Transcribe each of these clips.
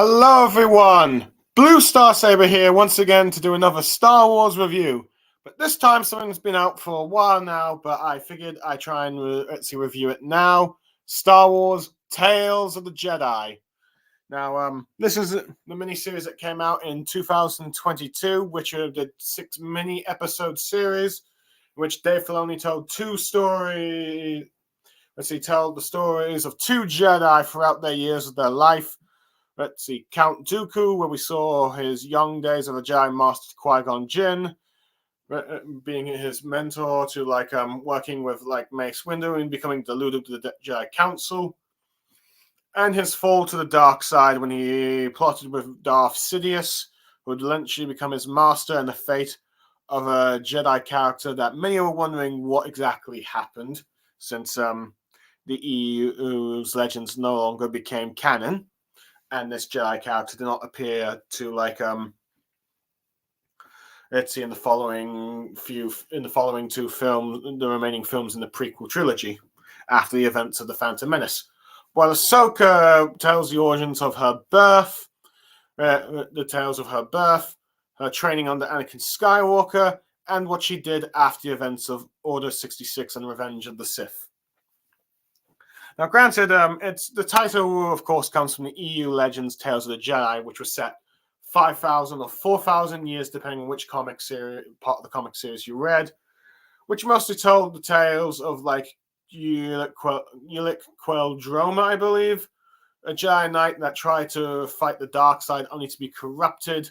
Hello everyone! Blue Star Saber here once again to do another Star Wars review. But this time something's been out for a while now, but I figured I'd try and review it now. Star Wars Tales of the Jedi. Now, this is the mini-series that came out in 2022, which are the 6 mini-episode series, in which Dave Filoni told two stories. Told the stories of two Jedi throughout their years of their life. Let's see, Count Dooku, where we saw his young days of a Jedi Master Qui-Gon Jinn, being his mentor to working with Mace Windu and becoming deluded to the Jedi Council, and his fall to the dark side when he plotted with Darth Sidious, who would eventually become his master, and the fate of a Jedi character that many were wondering what exactly happened, since the EU's legends no longer became canon. And this Jedi character did not appear to let's see, in the following two films, the remaining films in the prequel trilogy, after the events of the Phantom Menace. While Ahsoka tells the origins of her birth, her training under Anakin Skywalker, and what she did after the events of Order 66 and Revenge of the Sith. Now, granted, it's the title, of course, comes from the EU Legends Tales of the Jedi, which was set 5,000 or 4,000 years, depending on which part of the comic series you read, which mostly told the tales of Ulic Queldroma, I believe, a Jedi Knight that tried to fight the dark side only to be corrupted,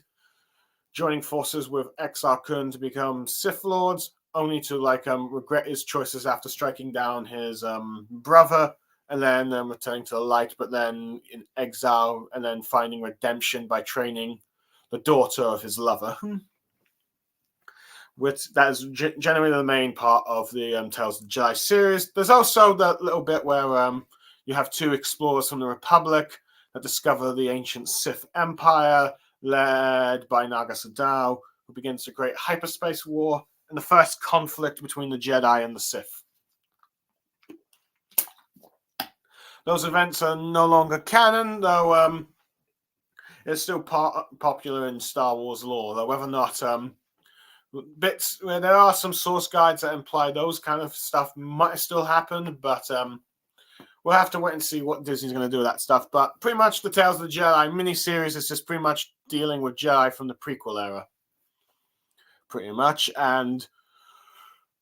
joining forces with Exar Kun to become Sith Lords, only to regret his choices after striking down his brother, and then returning to the light, but then in exile, and then finding redemption by training the daughter of his lover. That is generally the main part of the Tales of the Jedi series. There's also that little bit where you have two explorers from the Republic that discover the ancient Sith Empire, led by Naga Sadow, who begins the Great Hyperspace War and the first conflict between the Jedi and the Sith. Those events are no longer canon, though it's still popular in Star Wars lore, though whether or not bits where there are some source guides that imply those kind of stuff might still happen, but we'll have to wait and see what Disney's going to do with that stuff. But pretty much the Tales of the Jedi miniseries is just pretty much dealing with Jedi from the prequel era. Pretty much, and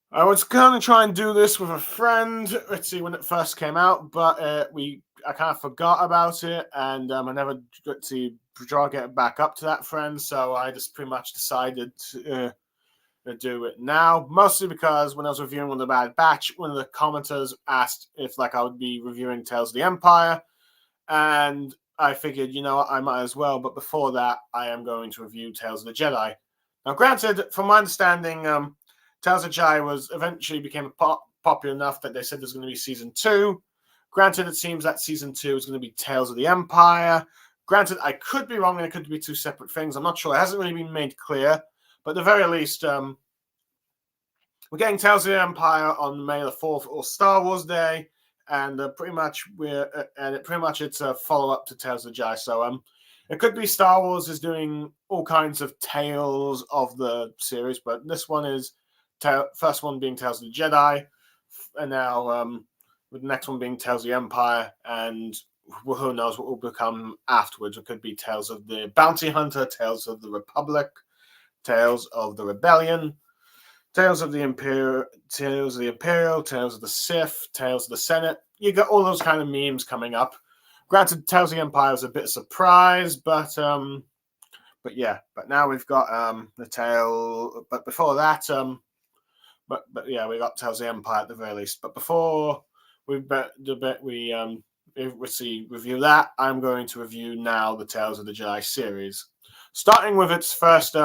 I was going to try and do this with a friend, let's see, when it first came out, but I kind of forgot about it, and I never got to get back up to that friend, so I just pretty much decided to do it now, mostly because when I was reviewing on the Bad Batch, one of the commenters asked if I would be reviewing Tales of the Empire, and I figured, I might as well, but before that, I am going to review Tales of the Jedi. Now, granted, from my understanding, Tales of Jedi eventually became popular enough that they said there's going to be season 2. Granted, it seems that season 2 is going to be Tales of the Empire. Granted, I could be wrong and it could be two separate things. I'm not sure. It hasn't really been made clear. But at the very least, we're getting Tales of the Empire on May the 4th, or Star Wars Day, and pretty much it's a follow-up to Tales of the Jedi. So it could be Star Wars is doing all kinds of tales of the series, but this one is first one being Tales of the Jedi, and now with the next one being Tales of the Empire, and who knows what will become afterwards. It could be Tales of the Bounty Hunter, Tales of the Republic, Tales of the Rebellion, Tales of the Imperial, Tales of the Sith, Tales of the Senate. You got all those kind of memes coming up. Granted, Tales of the Empire is a bit of a surprise, but yeah. But now we've got the tale. But before that, But yeah, we got Tales of the Empire at the very least. But before we review that, I'm going to review now the Tales of the Jedi series, starting with its first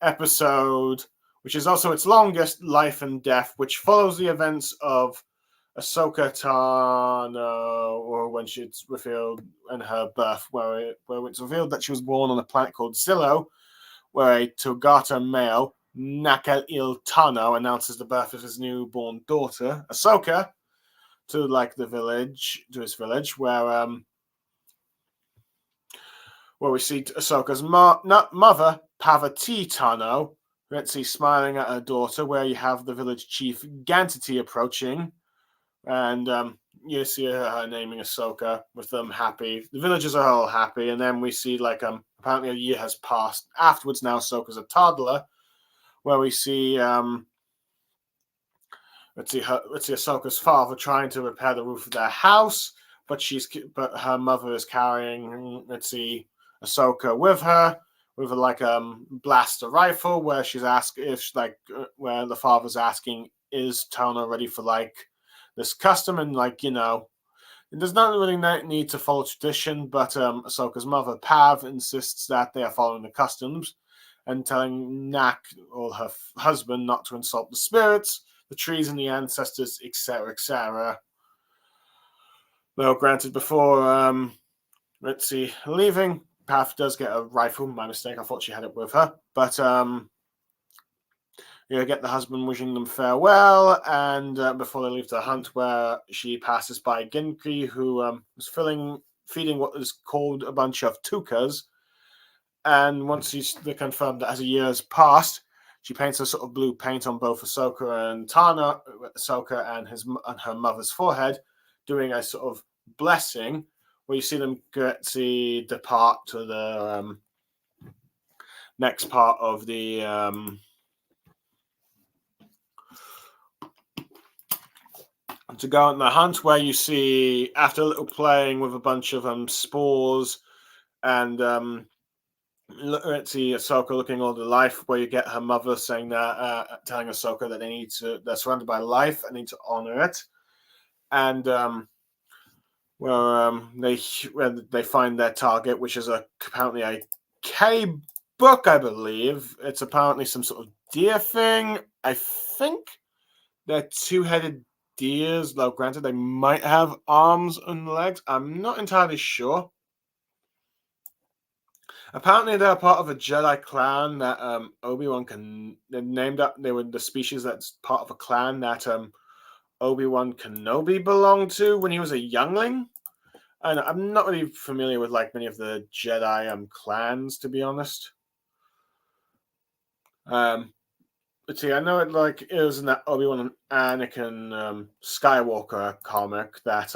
episode, which is also its longest, Life and Death, which follows the events of Ahsoka Tano, or when she's revealed in her birth, where it's revealed that she was born on a planet called Zillo, where a Togata male, Nakal Il Tano, announces the birth of his newborn daughter, Ahsoka, to his village, where where we see Ahsoka's mother, Parvati Tano, let's see, smiling at her daughter, where you have the village chief Gantity approaching, and you see her naming Ahsoka, with them happy. The villagers are all happy, and then we see apparently a year has passed. Afterwards, now Ahsoka's a toddler, where we see let's see Ahsoka's father trying to repair the roof of their house, but her mother is carrying Ahsoka with her with a blaster rifle, where she's asked if where the father's asking, is Tona ready for this custom, and it does not really need to follow tradition, but Ahsoka's mother Pav insists that they are following the customs, and telling Nak, or her husband, not to insult the spirits, the trees, and the ancestors, etc., etc. Though granted, before leaving, Pav does get a rifle. My mistake. I thought she had it with her, but get the husband wishing them farewell, and before they leave to hunt, where she passes by Genki, who was feeding what is called a bunch of tukas, and once they confirmed that as a year has passed, she paints a sort of blue paint on both Ahsoka and Tana, Ahsoka and her mother's forehead, doing a sort of blessing, where you see them depart to the next part of the to go on the hunt, where you see, after a little playing with a bunch of spores, and let's see Ahsoka looking all the life, where you get her mother saying that, telling Ahsoka that they're surrounded by life and need to honor it, and where they find their target, which is apparently a K book, I believe. It's apparently some sort of deer thing. I think they're two-headed deers, though granted they might have arms and legs. I'm not entirely sure. Apparently they're part of a Jedi clan that Obi-Wan they were the species that's part of a clan that Obi-Wan Kenobi belonged to when he was a youngling. And I'm not really familiar with many of the Jedi clans, to be honest. But see, I know it was in that Obi-Wan and Anakin Skywalker comic that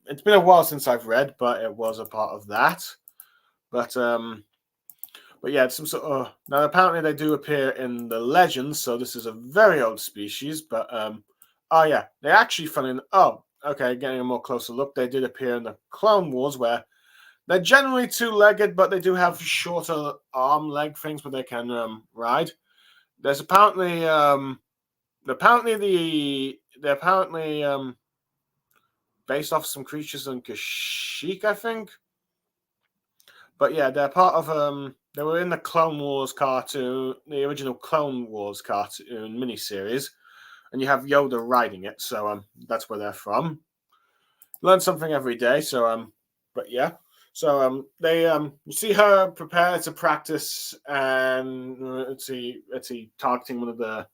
it's been a while since I've read, but it was a part of that. But yeah, it's some sort of, now apparently they do appear in the legends, so this is a very old species. But oh yeah, they actually getting a more closer look, they did appear in the Clone Wars, where they're generally two-legged, but they do have shorter arm leg things where they can ride. There's apparently based off some creatures in Kashyyyk, I think. But yeah, they're part of they were in the Clone Wars cartoon, the original Clone Wars cartoon miniseries, and you have Yoda riding it, so that's where they're from. Learn something every day, so but yeah. So they you see her prepare to practice, and let's see targeting one of the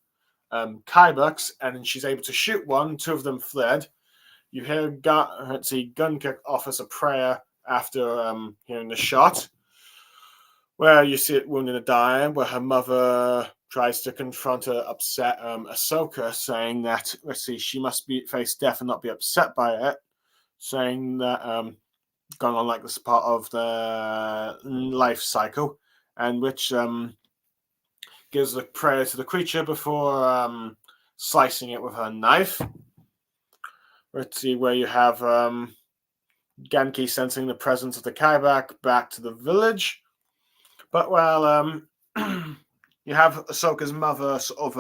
Kybucks, and she's able to shoot one. Two of them fled. You hear Gunkick offers a prayer after hearing the shot, where you see it wounding a dire, where her mother tries to confront her upset Ahsoka, saying that she must face death and not be upset by it, saying that going on like this part of the life cycle, and which gives the prayer to the creature before slicing it with her knife. Let's see, where you have Genki sensing the presence of the Kaibak back to the village. But while you have Ahsoka's mother sort of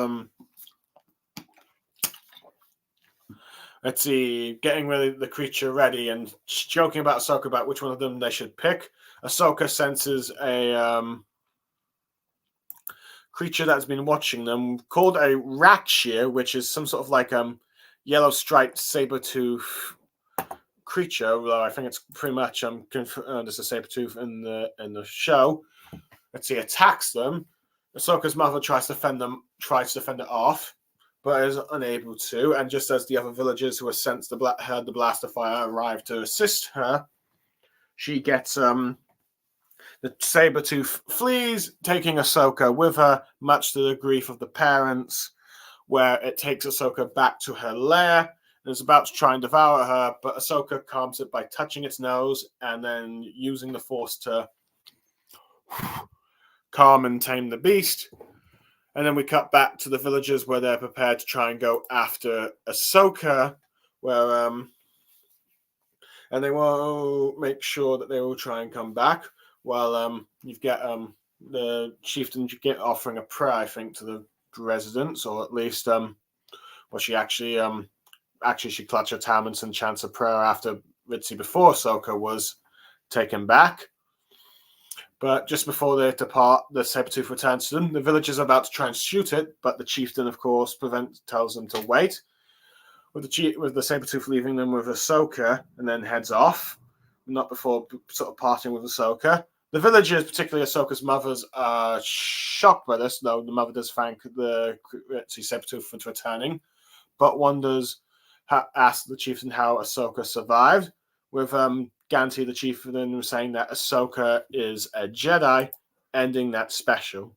getting the creature ready and joking about Ahsoka about which one of them they should pick. Ahsoka senses a creature that's been watching them called a Rakshir, which is some sort of yellow striped saber-tooth creature. Although I think it's pretty much there's a saber-tooth in the show. Attacks them. Ahsoka's mother tries to defend it off, but is unable to. And just as the other villagers who heard the blaster fire arrive to assist her, she gets The saber-tooth flees, taking Ahsoka with her, much to the grief of the parents, where it takes Ahsoka back to her lair and is about to try and devour her, but Ahsoka calms it by touching its nose and then using the Force to calm and tame the beast. And then we cut back to the villagers where they're prepared to try and go after Ahsoka, where and they will make sure that they will try and come back. While you get the chieftain get offering a prayer, I think, to the residents, or at least she actually she clutched her talons and chants a prayer after Ritzy before Ahsoka was taken back. But just before they depart, the saber-tooth returns to them. The villagers are about to try and shoot it, but the chieftain, of course, tells them to wait. With the saber-tooth leaving them with Ahsoka and then heads off, not before sort of parting with Ahsoka. The villagers, particularly Ahsoka's mothers, are shocked by this, though the mother does thank the saber-tooth for returning, but asks the chieftain how Ahsoka survived, with Ganti, the chieftain, saying that Ahsoka is a Jedi, ending that special.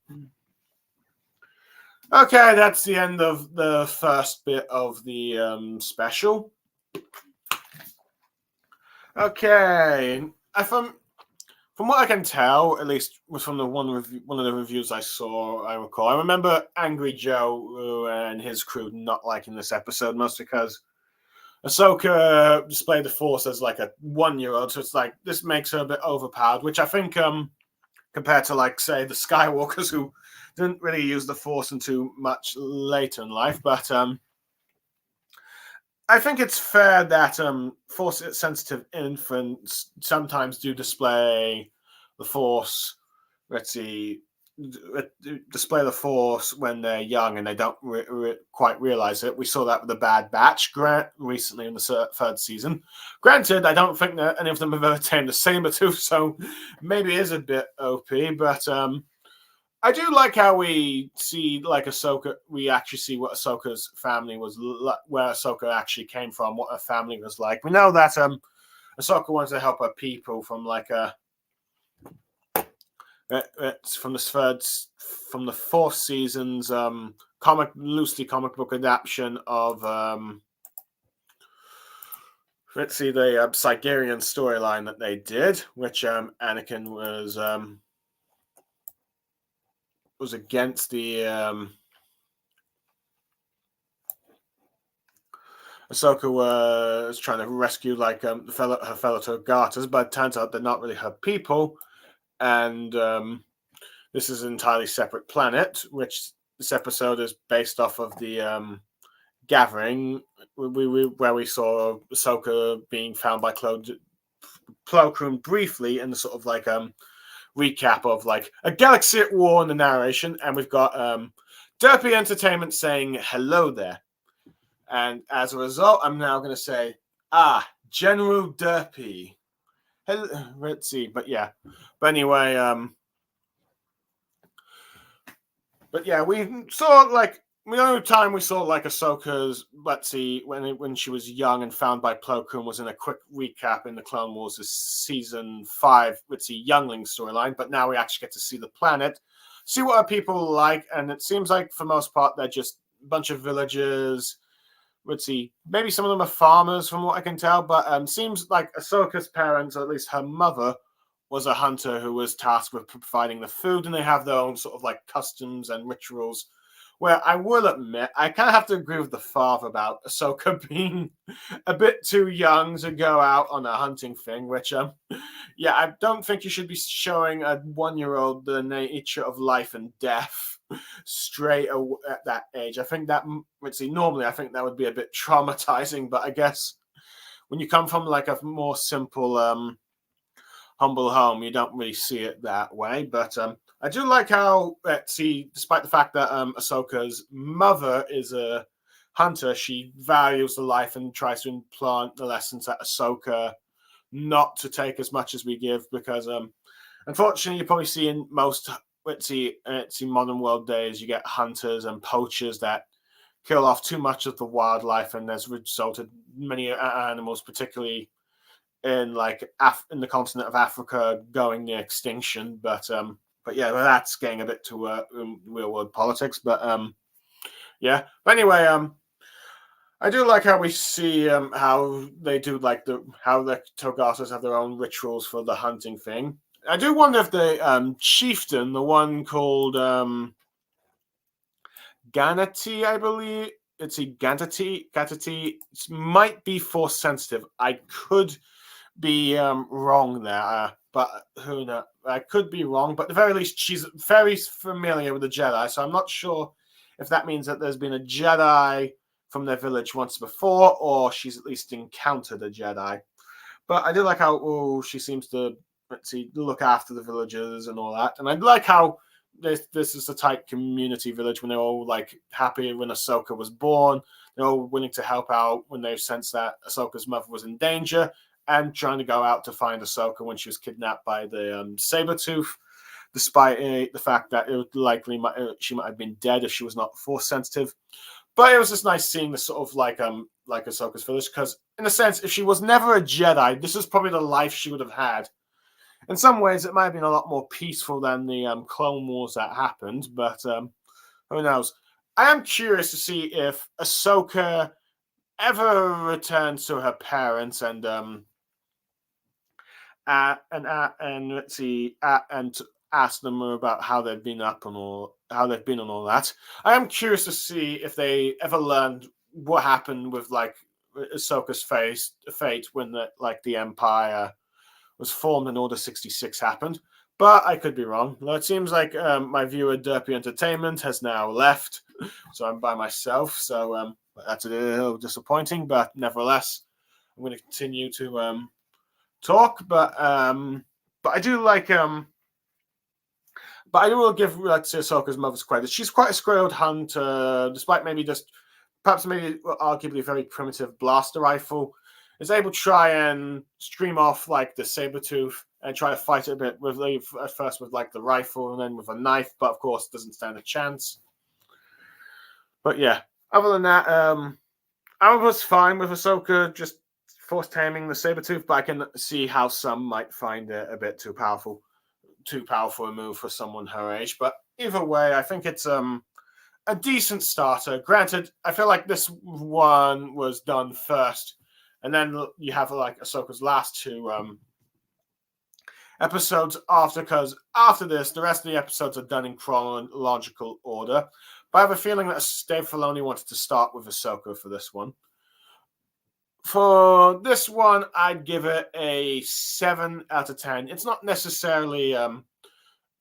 Okay, that's the end of the first bit of the special. Okay, from what I can tell, at least from the one of the reviews I saw, I recall, I remember Angry Joe and his crew not liking this episode, mostly because Ahsoka displayed the Force as like a 1-year-old, so it's like this makes her a bit overpowered, which I think compared to like say the Skywalkers who didn't really use the Force until much later in life, but I think it's fair that Force-sensitive infants sometimes do display the Force. Display the Force when they're young and they don't quite realize it. We saw that with the Bad Batch recently in the third season. Granted, I don't think that any of them have ever tamed a saber-tooth, so maybe it is a bit OP, but I do like how we see like Ahsoka. We actually see what Ahsoka's family was, where Ahsoka actually came from, what her family was like. We know that Ahsoka wanted to help her people from like it's from the fourth season's loosely comic book adaptation of the Sigerian storyline that they did, which Anakin was against the Ahsoka was trying to rescue like her fellow Togatas, but it turns out they're not really her people, and this is an entirely separate planet, which this episode is based off of the gathering where we saw Ahsoka being found by Plo Koon briefly in the sort of like recap of like a galaxy at war in the narration, and we've got Derpy Entertainment saying hello there, and as a result, I'm now going to say General Derpy. Let's see, but anyway, we saw like the only time we saw like Ahsoka's when she was young and found by Plo Koon was in a quick recap in the Clone Wars' season 5 with the youngling storyline, but now we actually get to see the planet, see what our people like, and it seems like for the most part they're just a bunch of villagers. Maybe some of them are farmers from what I can tell, but seems like Ahsoka's parents, or at least her mother, was a hunter who was tasked with providing the food, and they have their own sort of like customs and rituals. Where I will admit, I kind of have to agree with the father about Ahsoka being a bit too young to go out on a hunting thing, which, I don't think you should be showing a 1-year-old the nature of life and death straight at that age. I think that, normally I think that would be a bit traumatizing, but I guess when you come from like a more simple, humble home, you don't really see it that way, but I do like how despite the fact that Ahsoka's mother is a hunter, she values the life and tries to implant the lessons at Ahsoka not to take as much as we give, because unfortunately you probably see in most modern world days you get hunters and poachers that kill off too much of the wildlife, and there's resulted many animals, particularly in in the continent of Africa going near extinction. But yeah, that's getting a bit to real world politics. But yeah. But anyway, I do like how we see how they do how the Togatas have their own rituals for the hunting thing. I do wonder if the chieftain, the one called Ganati, I believe it's a Gatati, might be force sensitive. I could be wrong there, but who knows? I could be wrong, but at the very least, she's very familiar with the Jedi, so I'm not sure if that means that there's been a Jedi from their village once before, or she's at least encountered a Jedi. But I do like how she seems to look after the villagers and all that, and I like how this is a tight community village when they're all happy when Ahsoka was born. They're all willing to help out when they sense that Ahsoka's mother was in danger, and trying to go out to find Ahsoka when she was kidnapped by the Sabretooth, despite the fact that it would likely she might have been dead if she was not force sensitive. But it was just nice seeing this sort of like Ahsoka's village, because in a sense, if she was never a Jedi, this is probably the life she would have had. In some ways, it might have been a lot more peaceful than the Clone Wars that happened, but who knows? I am curious to see if Ahsoka ever returns to her parents and let's see, and ask them about how they've been up and how they've been and all that. I am curious to see if they ever learned what happened with Ahsoka's fate when the Empire was formed and Order 66 happened. But I could be wrong. It seems like my viewer Derpy Entertainment has now left, so I'm by myself. So that's a little disappointing, but nevertheless, I'm going to continue to talk. But I do like but I will give Ahsoka's mother's credit. She's quite a skilled hunter, despite maybe arguably a very primitive blaster rifle. Is able to try and stream off the Sabretooth and try to fight it a bit with at first with the rifle and then with a knife, but of course doesn't stand a chance. But yeah, other than that, I was fine with Ahsoka just force taming the Sabretooth, but I can see how some might find it a bit too powerful a move for someone her age. But either way, I think it's a decent starter. Granted, I feel like this one was done first, and then you have Ahsoka's last two episodes after, because after this, the rest of the episodes are done in chronological order. But I have a feeling that Dave Filoni wanted to start with Ahsoka for this one. For this one, I'd give it a 7 out of 10. It's not necessarily it's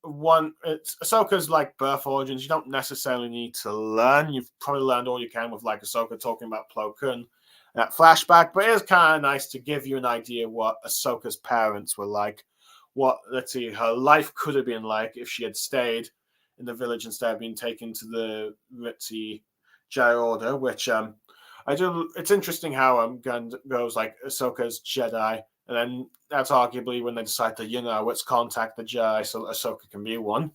Ahsoka's birth origins. You don't necessarily need to learn. You've probably learned all you can with Ahsoka talking about Plo Koon, that flashback. But it is kind of nice to give you an idea what Ahsoka's parents were like. What her life could have been like if she had stayed in the village instead of being taken to the Jedi Order, which I do. It's interesting how Gun goes Ahsoka's Jedi, and then that's arguably when they decide to let's contact the Jedi so Ahsoka can be one.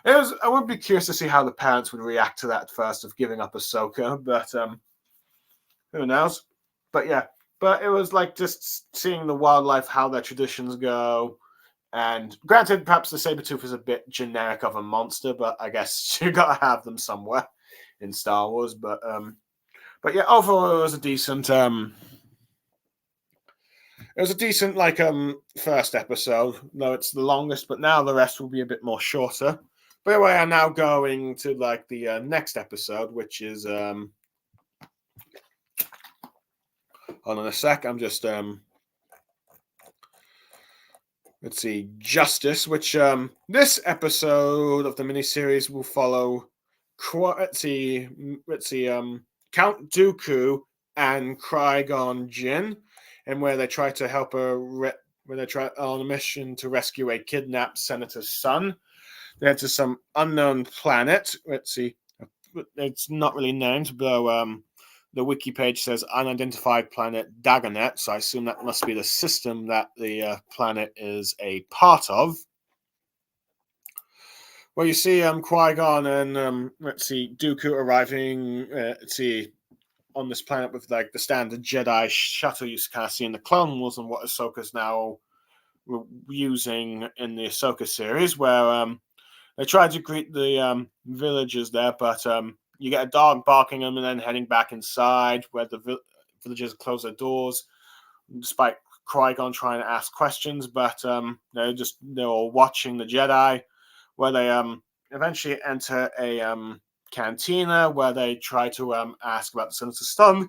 I would be curious to see how the parents would react to that at first of giving up Ahsoka, but who knows? But yeah, but it was just seeing the wildlife, how their traditions go. And granted, perhaps the Sabretooth is a bit generic of a monster, but I guess you gotta have them somewhere in Star Wars. But yeah, overall it was a decent first episode, though it's the longest, but now the rest will be a bit more shorter. But anyway, I'm now going to the next episode, which is hold on a sec, I'm just let's see, Justice, which this episode of the miniseries will follow let's see Count Dooku and Qui-Gon Jinn, and where they try to help her when they try on a mission to rescue a kidnapped senator's son. They head to some unknown planet. Let's see, it's not really named, though the wiki page says unidentified planet Dagonet, so I assume that must be the system that the planet is a part of. Well, you see Qui-Gon and let's see, Dooku arriving. Let's see, on this planet with like the standard Jedi shuttle you kind of see in the Clone Wars and what Ahsoka's now using in the Ahsoka series, where they try to greet the villagers there, but you get a dog barking them and then heading back inside where the villagers close their doors, despite Qui-Gon trying to ask questions, but they're all watching the Jedi, where they eventually enter a cantina where they try to ask about the Sinister Stone.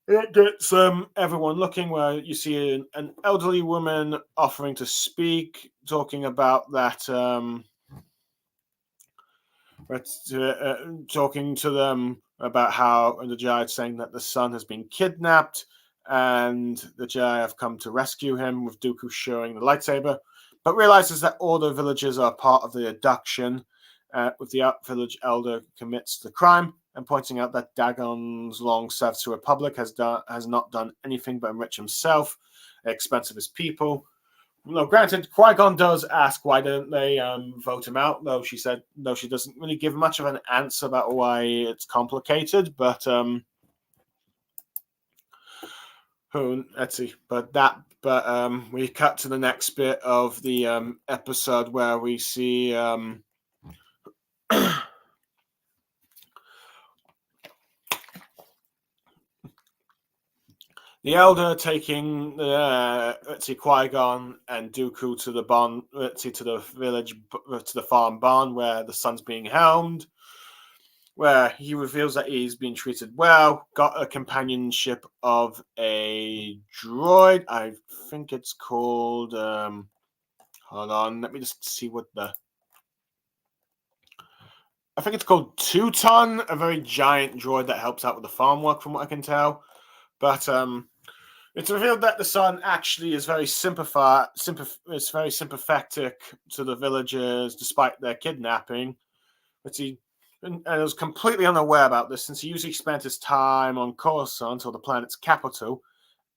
It gets everyone looking, where you see an elderly woman offering to speak, talking about that, talking to them about how the Jedi saying that the son has been kidnapped and the Jedi have come to rescue him, with Dooku showing the lightsaber, but realizes that all the villagers are part of the abduction, with the village elder commits the crime and pointing out that Dagon's long served to Republic has not done anything but enrich himself at the expense of his people. No, granted, Qui-Gon does ask why don't they vote him out, though she doesn't really give much of an answer about why it's complicated, but let's see. But we cut to the next bit of the episode where we see the Elder taking Qui-Gon and Dooku to the barn, to the village, to the farm barn where the son's being helmed, where he reveals that he's been treated well, got a companionship of a droid. I think it's called. Hold on, let me just see what the. I think it's called Teuton, a very giant droid that helps out with the farm work, from what I can tell. But it's revealed that the son actually is very sympathetic to the villagers despite their kidnapping. But he was completely unaware about this, since he usually spent his time on Coruscant, or the planet's capital,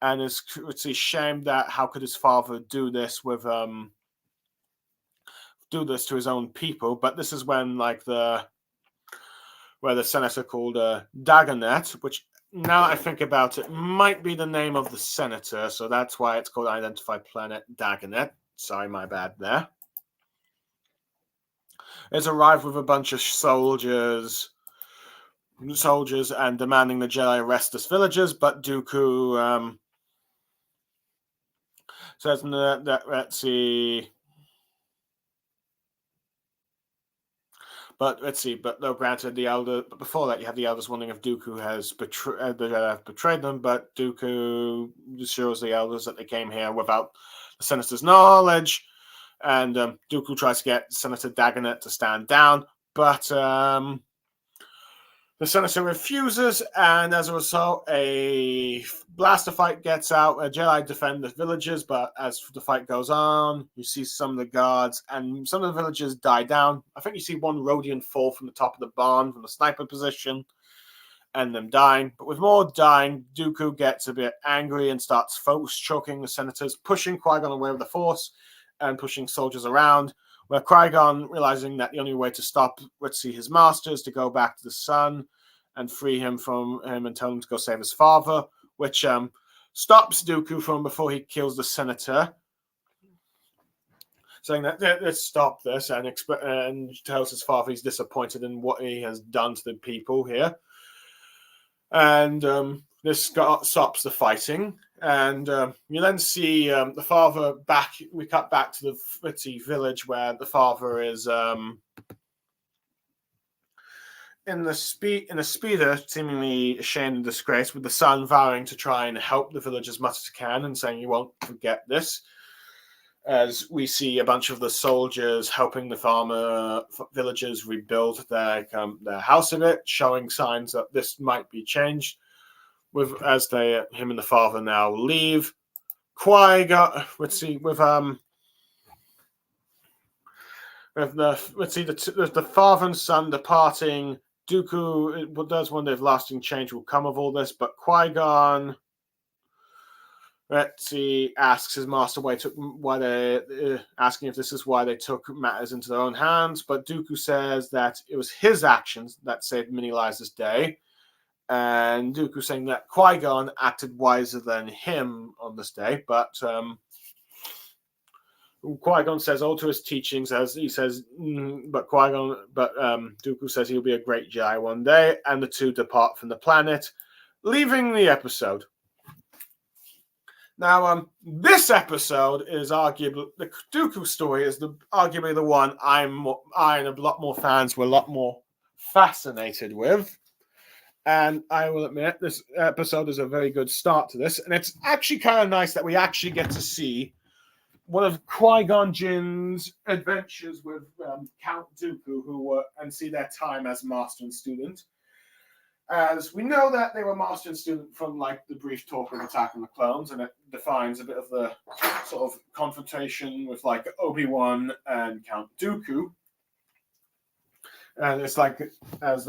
and is ashamed that how could his father do this to his own people. But this is when where the senator called Dagonet, which, now I think about it, might be the name of the senator, so that's why it's called Identified Planet Dagonet. Sorry, my bad there. It's arrived with a bunch of soldiers and demanding the Jedi arrest us villagers, but Dooku says that let's see. But no, granted, the Elder. But before that, you have the Elders wondering if Dooku has betrayed them. But Dooku assures the Elders that they came here without the Senator's knowledge, and Dooku tries to get Senator Dagonet to stand down, but the Senator refuses, and as a result, a blaster fight gets out. A Jedi defend the villagers, but as the fight goes on, you see some of the guards and some of the villagers die down. I think you see one Rodian fall from the top of the barn from the sniper position, and them dying. But with more dying, Dooku gets a bit angry and starts force choking the Senators, pushing Qui-Gon away with the Force and pushing soldiers around, where Qui-Gon, realizing that the only way to stop his master is to go back to the son and free him from him and tell him to go save his father, which stops Dooku from before he kills the senator, saying that let's stop this, and tells his father he's disappointed in what he has done to the people here. And this stops the fighting. And you then see the father back. We cut back to the Fritzy village where the father is in a speeder, seemingly ashamed and disgraced, with the son vowing to try and help the village as much as he can and saying, "You won't forget this." As we see a bunch of the soldiers helping the farmer villagers rebuild their house of it, showing signs that this might be changed. Him and the father now leave. The father and son departing. Dooku does wonder if lasting change will come of all this, but Qui-Gon asks his master asking if this is why they took matters into their own hands, but Dooku says that it was his actions that saved many lives this day, And Dooku saying that Qui-Gon acted wiser than him on this day, but Qui-Gon says all to his teachings, as he says, but Dooku says he'll be a great Jedi one day, and the two depart from the planet, leaving the episode. Now, this episode is arguably the Dooku story is arguably the one I and a lot more fans were a lot more fascinated with. And I will admit, this episode is a very good start to this. And it's actually kind of nice that we actually get to see one of Qui-Gon Jinn's adventures with Count Dooku, and see their time as master and student. As we know that they were master and student from like the brief talk of Attack on the Clones, and it defines a bit of the sort of confrontation with like Obi-Wan and Count Dooku. And it's like as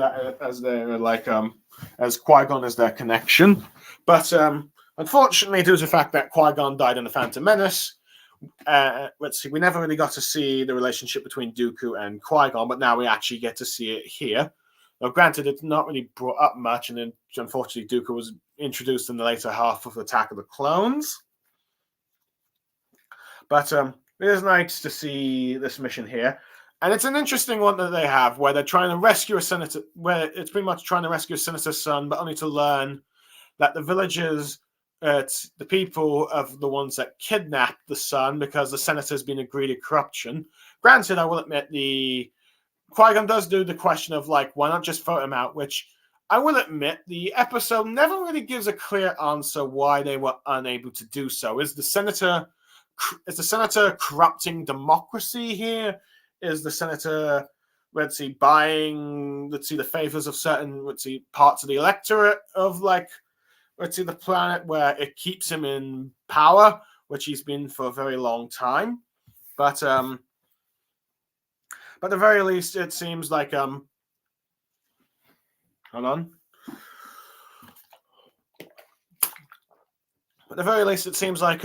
Qui-Gon is their connection, but unfortunately, due to the fact that Qui-Gon died in the Phantom Menace, we never really got to see the relationship between Dooku and Qui-Gon, but now we actually get to see it here. Now, granted, it's not really brought up much, and then unfortunately, Dooku was introduced in the later half of Attack of the Clones. But it is nice to see this mission here. And it's an interesting one that they have, where they're trying to rescue a senator, where it's pretty much trying to rescue a senator's son, but only to learn that the villagers, the people of the ones that kidnapped the son, because the senator's been agreed to corruption. Granted, I will admit, the Qui-Gon does do the question of, like, why not just vote him out, which I will admit, the episode never really gives a clear answer why they were unable to do so. Is the senator corrupting democracy here? Is the senator, buying, the favors of certain, parts of the electorate of, the planet where it keeps him in power, which he's been for a very long time. But at the very least, it seems like, hold on. At the very least, it seems like,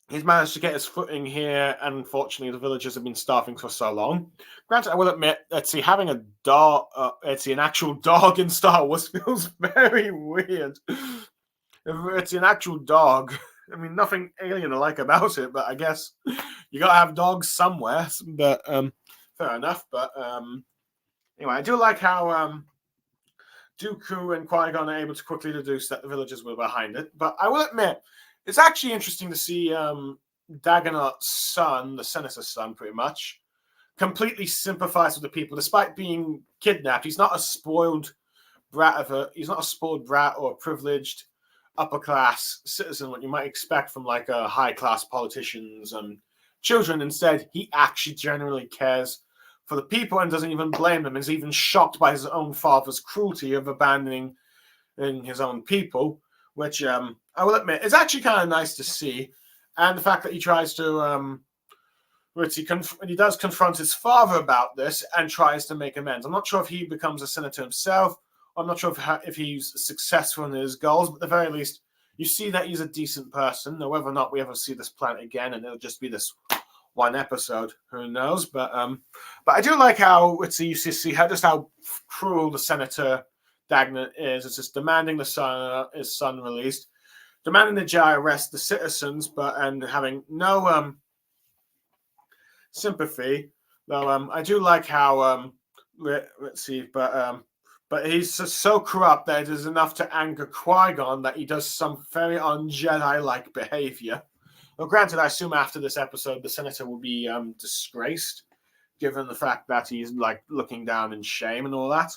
he's managed to get his footing here, and unfortunately, the villagers have been starving for so long. Granted, I will admit, having a dog, an actual dog in Star Wars feels very weird. It's an actual dog. I mean, nothing alien-like about it, but I guess you gotta have dogs somewhere. But fair enough. But anyway, I do like how Dooku and Qui-Gon are able to quickly deduce that the villagers were behind it. But I will admit, it's actually interesting to see Dagonot's son, the senator's son, pretty much, completely sympathize with the people, despite being kidnapped. He's not a spoiled brat or a privileged upper class citizen, what you might expect from like a high class politicians and children. Instead, he actually genuinely cares for the people and doesn't even blame them. Is even shocked by his own father's cruelty of abandoning his own people, which I will admit is actually kind of nice to see. And the fact that he tries to, he does confront his father about this and tries to make amends. I'm not sure if he becomes a senator himself. I'm not sure if he's successful in his goals, but at the very least, you see that he's a decent person. Now, whether or not we ever see this planet again, and it'll just be this one episode, who knows? But I do like how you see how cruel the Senator Dagnant is. It's just demanding his son released, demanding the Jedi arrest the citizens, and having no sympathy. Though I do like how but he's so corrupt that it is enough to anger Qui-Gon that he does some very un-Jedi-like behavior. Well, granted, I assume after this episode, the Senator will be disgraced, given the fact that he's like looking down in shame and all that.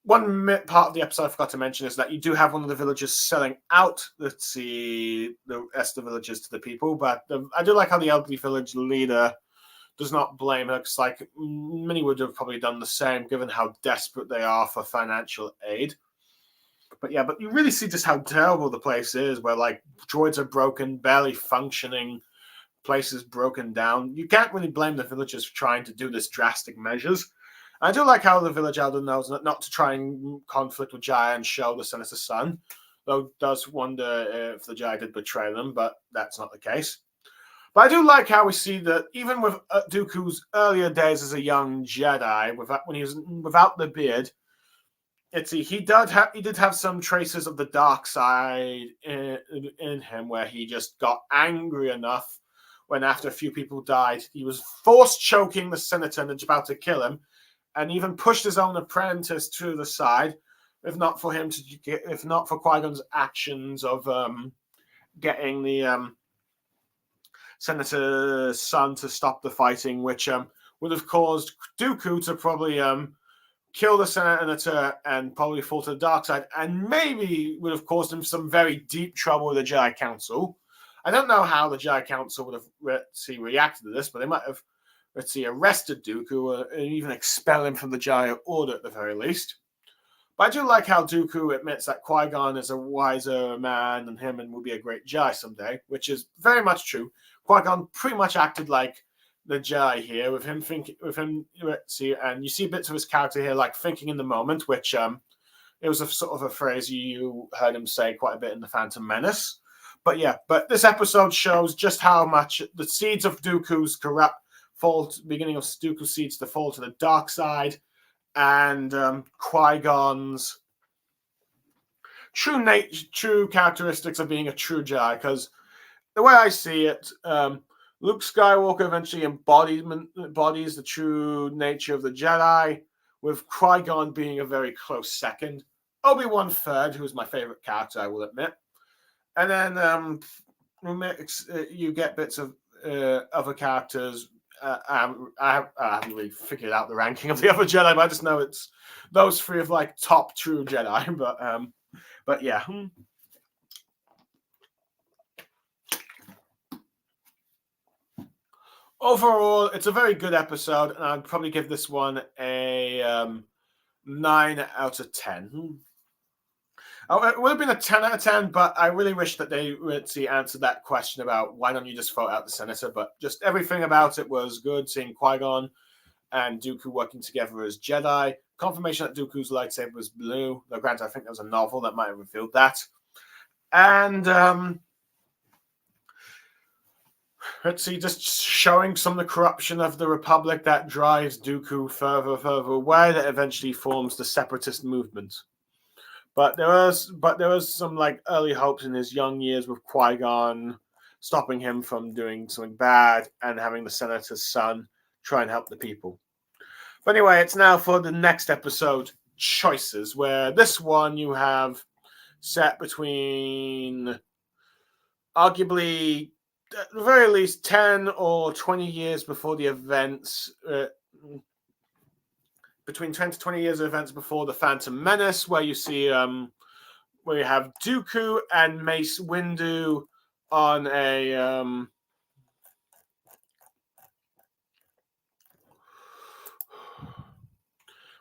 One part of the episode I forgot to mention is that you do have one of the villagers selling out the rest of the villagers to the people, but I do like how the elderly village leader does not blame her, because like many would have probably done the same, given how desperate they are for financial aid. But you really see just how terrible the place is, where like droids are broken, barely functioning, places broken down. You can't really blame the villagers for trying to do this drastic measures. I do like how the village elder knows not to try and conflict with Jaya and show the Senator's son, though does wonder if the Jaya did betray them, but that's not the case. But I do like how we see that even with Dooku's earlier days as a young Jedi, when he was without the beard, he did have some traces of the dark side in him, where he just got angry enough when, after a few people died, he was force choking the senator and about to kill him, and even pushed his own apprentice to the side. If not for Qui-Gon's actions of getting the senator's son to stop the fighting, which would have caused Dooku to probably kill the senator and probably fall to the dark side, and maybe would have caused him some very deep trouble with the Jedi Council. I don't know how the Jedi Council would have reacted to this, but they might have arrested Dooku or even expel him from the Jedi Order at the very least. But I do like how Dooku admits that Qui-Gon is a wiser man than him and will be a great Jedi someday, which is very much true. Qui-Gon pretty much acted like the Jedi here, with him thinking, and you see bits of his character here, like thinking in the moment, which it was a sort of a phrase you heard him say quite a bit in The Phantom Menace. But yeah, this episode shows just how much the seeds of Dooku's beginning of Dooku's seeds to fall to the dark side, and Qui-Gon's true characteristics of being a true Jedi. Because the way I see it, Luke Skywalker eventually embodies the true nature of the Jedi, with Qui-Gon being a very close second. Obi-Wan third, who is my favorite character, I will admit. And then you get bits of other characters. I haven't really figured out the ranking of the other Jedi, but I just know it's those three of like top true Jedi. But yeah. Overall, it's a very good episode, and I'd probably give this one a 9 out of 10. It would have been a 10 out of 10, but I really wish that they would answered that question about why don't you just vote out the senator. But just everything about it was good. Seeing Qui-Gon and Dooku working together as Jedi. Confirmation that Dooku's lightsaber was blue. Though, granted, I think there was a novel that might have revealed that. And just showing some of the corruption of the Republic that drives Dooku further away, that eventually forms the separatist movement. But there was some like early hopes in his young years with Qui-Gon stopping him from doing something bad and having the senator's son try and help the people. But anyway, it's now for the next episode, Choices, where this one you have set between arguably at the very least 10 or 20 years before the events, between 10 to 20 years of events before the Phantom Menace, where you see where you have Dooku and Mace Windu on a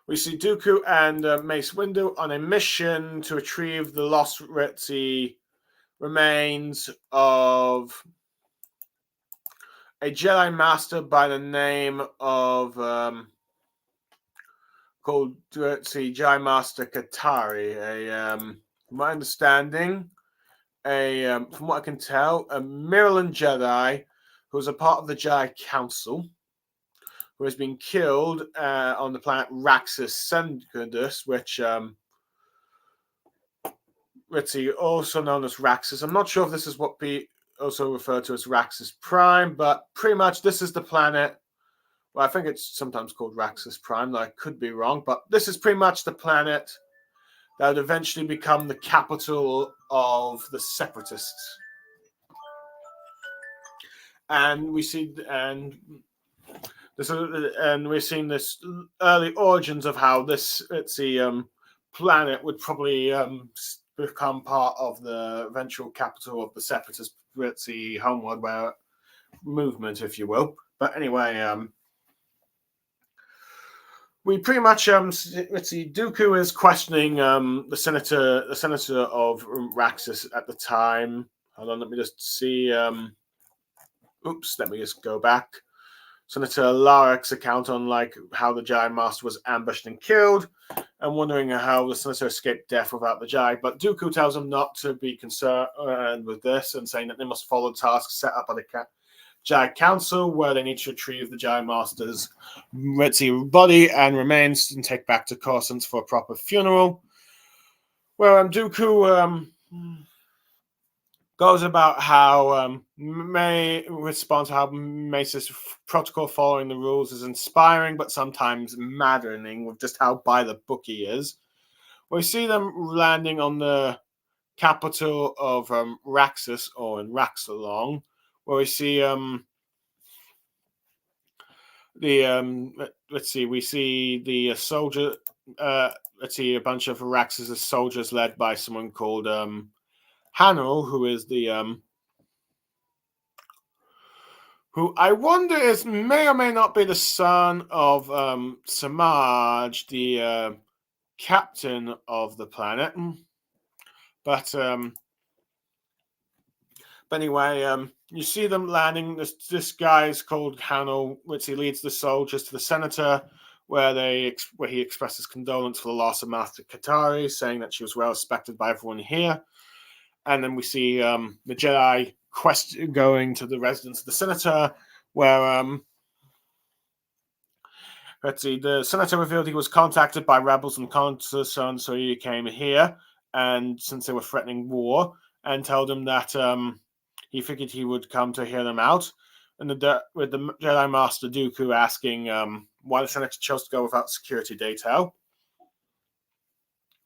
we see Dooku and Mace Windu on a mission to retrieve the lost remains of a Jedi Master by the name of called Jedi Master Katari. From my understanding, from what I can tell, a Maryland Jedi who was a part of the Jedi Council, who has been killed on the planet Raxus Sendus, which also known as Raxus. I'm not sure if this is what also referred to as Raxus Prime, but pretty much this is the planet. Well, I think it's sometimes called Raxus Prime. I could be wrong, but this is pretty much the planet that would eventually become the capital of the Separatists. And we're seeing this early origins of how this planet would probably become part of the eventual capital of the Separatist homeworld movement, if you will. But anyway, we pretty much Dooku is questioning the senator of Raxus at the time. Hold on, let me just see. Let me just go back. Senator Larek's account on how the Jedi Master was ambushed and killed, and wondering how the senator escaped death without the Jedi. But Dooku tells him not to be concerned with this, and saying that they must follow tasks set up by the Jedi Council, where they need to retrieve the Jedi Master's body and remains and take back to Coruscant for a proper funeral. Where Dooku goes about how May responds to how Mace's protocol following the rules is inspiring, but sometimes maddening with just how by the book he is. We see them landing on the capital of Raxus, or in Raxalong, where we see we see the soldier. Let's see, a bunch of Raxus soldiers led by someone called Hanul, who is the who I wonder is may or may not be the son of Samaj, the captain of the planet. But anyway, you see them landing. This guy is called Hanul, which he leads the soldiers to the senator, where he expresses condolence for the loss of Master Katari, saying that she was well respected by everyone here. And then we see the Jedi quest going to the residence of the senator, where the senator revealed he was contacted by rebels and Consul, so he came here, and since they were threatening war, and told him that he figured he would come to hear them out. And with the Jedi Master Dooku asking why the senator chose to go without security detail.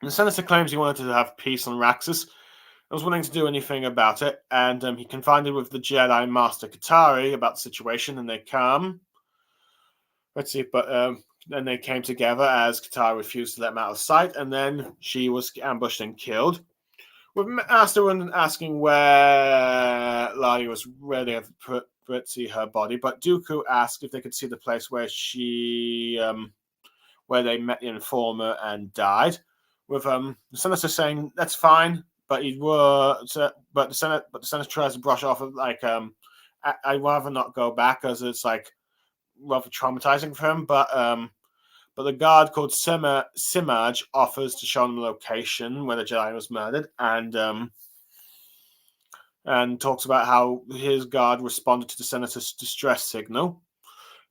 And the senator claims he wanted to have peace on Raxus and was willing to do anything about it. And he confided with the Jedi Master Katari about the situation, and they come. Then they came together as Katari refused to let them out of sight, and then she was ambushed and killed. With Master asking where Lali was, where they have put her body, but Dooku asked if they could see the place where where they met the informer and died. With the senator saying that's fine, but the senator tries to brush off of I'd rather not go back as it's rather traumatizing for him, but the guard called Simaj offers to show him the location where the Jedi was murdered, and talks about how his guard responded to the senator's distress signal,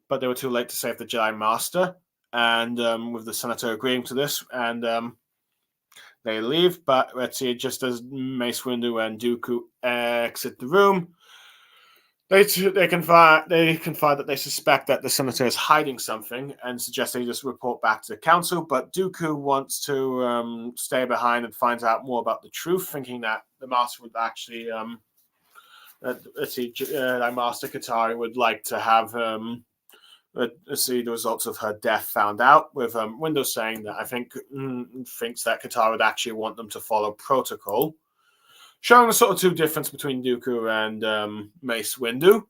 but they were too late to save the Jedi Master. And with the senator agreeing to this, and they leave. But let's see, just as Mace Windu and Dooku exit the room, They confide that they suspect that the senator is hiding something and suggest they just report back to the council. But Dooku wants to stay behind and find out more about the truth, thinking that the master would actually, Master Katari would like to have see the results of her death found out. With Windu saying that thinks that Katari would actually want them to follow protocol, showing the sort of two difference between Dooku and Mace Windu.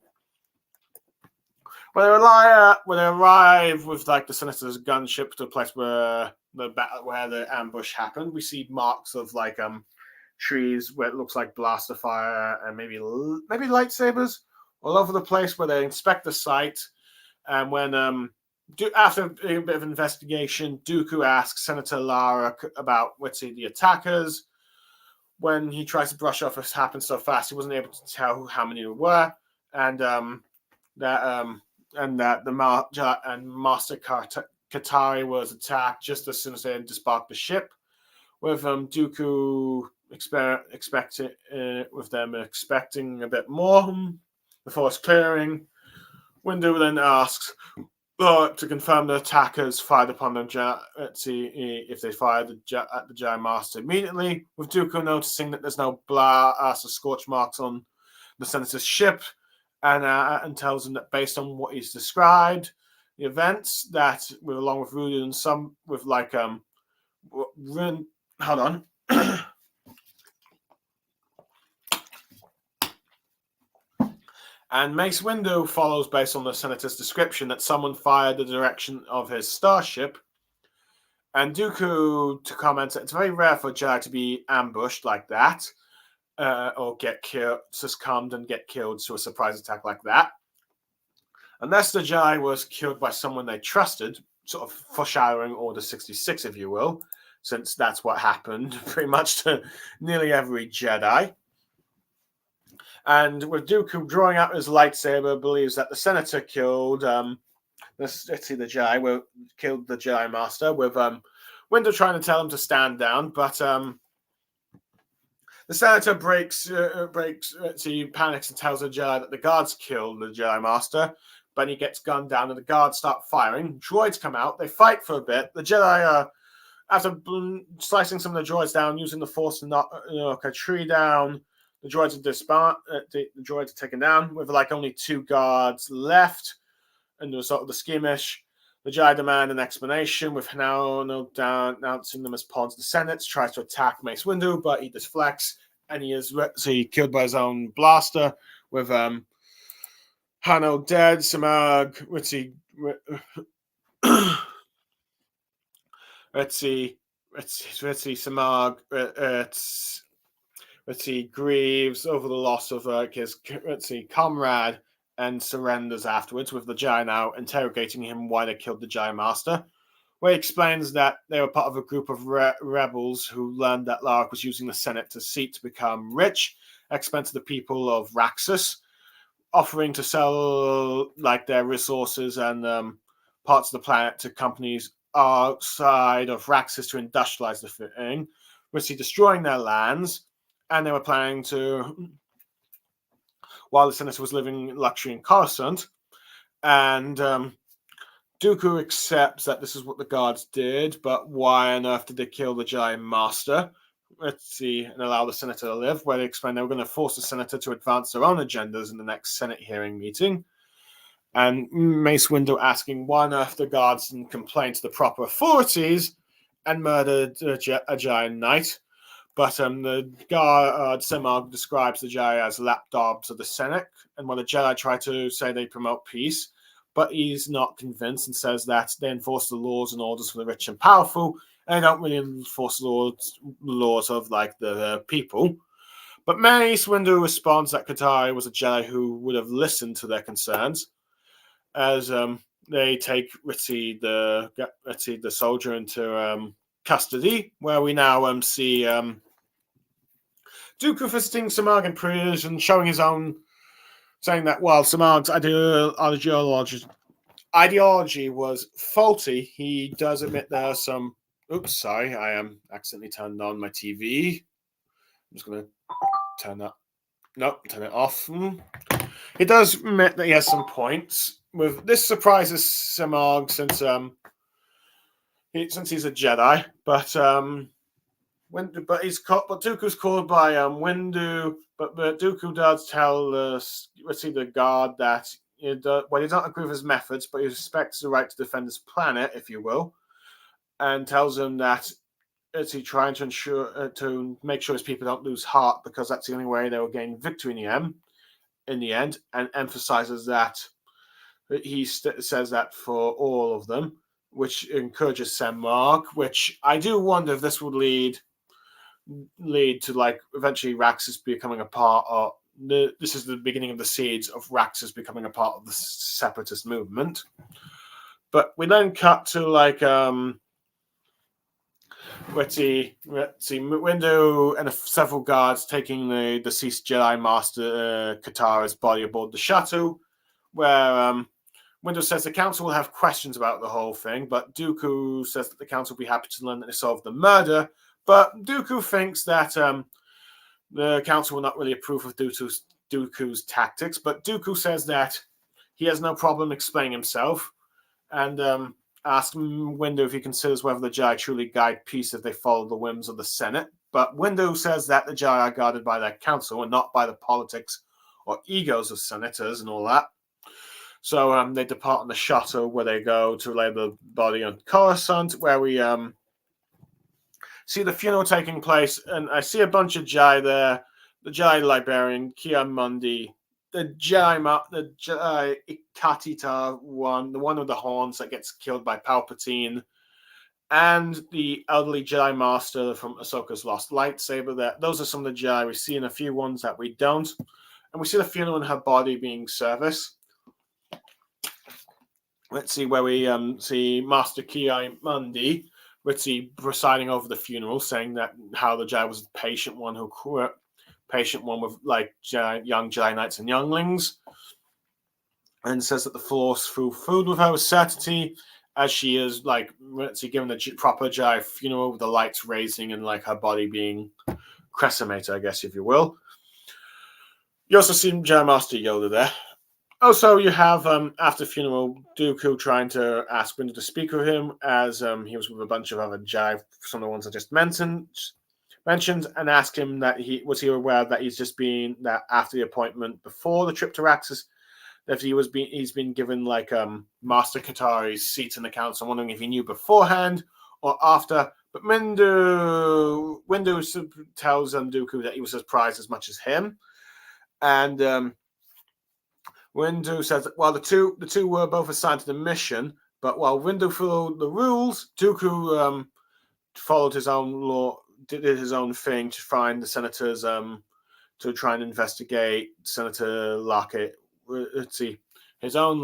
When they arrive with the senator's gunship to the place where the ambush happened, we see marks of trees where it looks like blaster fire and maybe lightsabers all over the place. Where they inspect the site, and when after a bit of investigation, Dooku asks Senator Lara about the attackers. When he tries to brush off what happened so fast, he wasn't able to tell how many there were, and that Master Katari was attacked just as soon as they had disembarked the ship. With Dooku expecting a bit more before it's clearing, Windu then asks to confirm the attackers fired upon them. Let's see if they fired at the Jedi Master immediately. With Dooku noticing that there's no blast or scorch marks on the senator's ship, and tells him that based on what he's described, the events that, along with Rudy and some with hold on. And Mace Windu follows based on the senator's description that someone fired the direction of his starship. And Dooku to comment that it's very rare for a Jedi to be ambushed like that, or get killed, succumbed and get killed to a surprise attack like that. Unless the Jedi was killed by someone they trusted, sort of foreshadowing Order 66, if you will, since that's what happened pretty much to nearly every Jedi. And with Dooku drawing out his lightsaber, believes that the senator killed the Jedi, killed the Jedi Master, with Windu trying to tell him to stand down, but the senator he panics and tells the Jedi that the guards killed the Jedi Master. But he gets gunned down, and the guards start firing. Droids come out, they fight for a bit. The Jedi, after slicing some of the droids down, using the Force to knock a tree down, the droids are the droids are taken down with like only 2 guards left. And the result of the skirmish, the Jedi demand an explanation, with Hanao announcing them as pawns of the Senate, tries to attack Mace Windu, but he deflects, and he is killed by his own blaster, with Hano dead, Samag, Samag, grieves over the loss of his comrade, and surrenders afterwards, with the Jedi now interrogating him why they killed the Jedi Master, where he explains that they were part of a group of rebels who learned that Lark was using the Senate to become rich at the expense of the people of Raxus, offering to sell like their resources and parts of the planet to companies outside of Raxus to industrialize the thing, which destroying their lands, and they were planning to, while the senator was living in luxury in Coruscant, and Dooku accepts that this is what the guards did, but why on earth did they kill the Jedi Master? And allow the senator to live, where they explain they were going to force the senator to advance their own agendas in the next Senate hearing meeting. And Mace Windu asking why on earth the guards didn't complain to the proper authorities and murdered a Jedi Knight. But the guard, Semog, describes the Jedi as lapdogs of the Senate, and when the Jedi try to say they promote peace, but he's not convinced and says that they enforce the laws and orders for the rich and powerful, and they don't really enforce the laws of like the people. But Mace Windu responds that Katari was a Jedi who would have listened to their concerns, as they take the soldier into custody, where we now see Dooku visiting Samag in prison, showing his own, saying that while Samag's ideology was faulty, he does admit there are some. Oops, sorry, I accidentally turned on my TV. I'm just going to turn that. Nope, turn it off. He does admit that he has some points. With this surprises Samag since he's a Jedi, but Dooku's called by Windu, but Dooku does tell the guard that he doesn't agree with his methods, but he respects the right to defend his planet, if you will, and tells him that he trying to ensure to make sure his people don't lose heart, because that's the only way they will gain victory in the end, and emphasizes that he says that for all of them, which encourages Semmark, which I do wonder if this would lead to like eventually Raxus becoming a part of this is the beginning of the seeds of Raxus becoming a part of the separatist movement. But we then cut to like Windu and several guards taking the deceased Jedi Master Katara's body aboard the shuttle, where Windu says the council will have questions about the whole thing, but Dooku says that the council will be happy to learn that they solved the murder. But Dooku thinks that the council will not really approve of Dooku's tactics, but Dooku says that he has no problem explaining himself, and asks Windu if he considers whether the Jedi truly guide peace if they follow the whims of the Senate. But Windu says that the Jedi are guided by their council and not by the politics or egos of senators and all that. So they depart on the shuttle, where they go to lay the body on Coruscant, where we see the funeral taking place, and I see a bunch of Jedi there. The Jedi librarian, Ki-Adi-Mundi, the Jedi Ikatita one, the one with the horns that gets killed by Palpatine, and the elderly Jedi Master from Ahsoka's Lost Lightsaber. Those are some of the Jedi we see, and a few ones that we don't. And we see the funeral and her body being serviced. Let's see where we see Master Ki-Adi-Mundi, presiding over the funeral, saying that how the Jedi was the patient one who patient one with like young Jedi Knights and younglings, and says that the Force through food with her with certainty, as she is like given a proper Jedi funeral with the lights raising and like her body being cremated, I guess, if you will. You also see Jedi Master Yoda there. Also, you have, after the funeral, Dooku trying to ask Windu to speak with him, as he was with a bunch of other Jedi, some of the ones I just mentioned, and ask him that was he aware that he's just been, that after the appointment before the trip to Raxus, that he's been given like Master Katari's seat in the council. I'm wondering if he knew beforehand or after. But Windu tells Dooku that he was surprised as much as him, and Windu says, well, the two were both assigned to the mission, but while Windu followed the rules, Dooku followed his own law, did his own thing to find the senators, to try and investigate Senator Lockett. Let's see, his own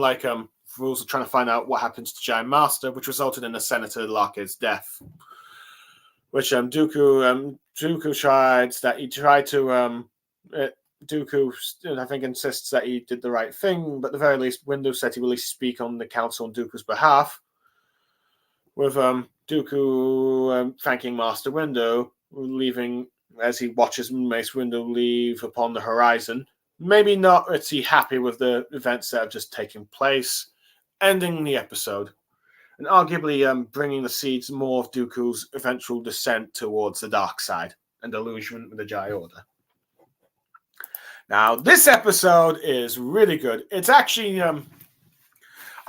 rules of trying to find out what happens to Jedi Master, which resulted in the Senator Lockett's death. Which Dooku tried to Dooku, I think, insists that he did the right thing, but at the very least, Windu said he will at least speak on the council on Dooku's behalf, with Dooku thanking Master Windu, leaving as he watches Mace Windu leave upon the horizon. Maybe not is he happy with the events that have just taken place, ending the episode, and arguably bringing the seeds more of Dooku's eventual descent towards the dark side and delusion with the Jedi Order. Now, this episode is really good. It's actually, I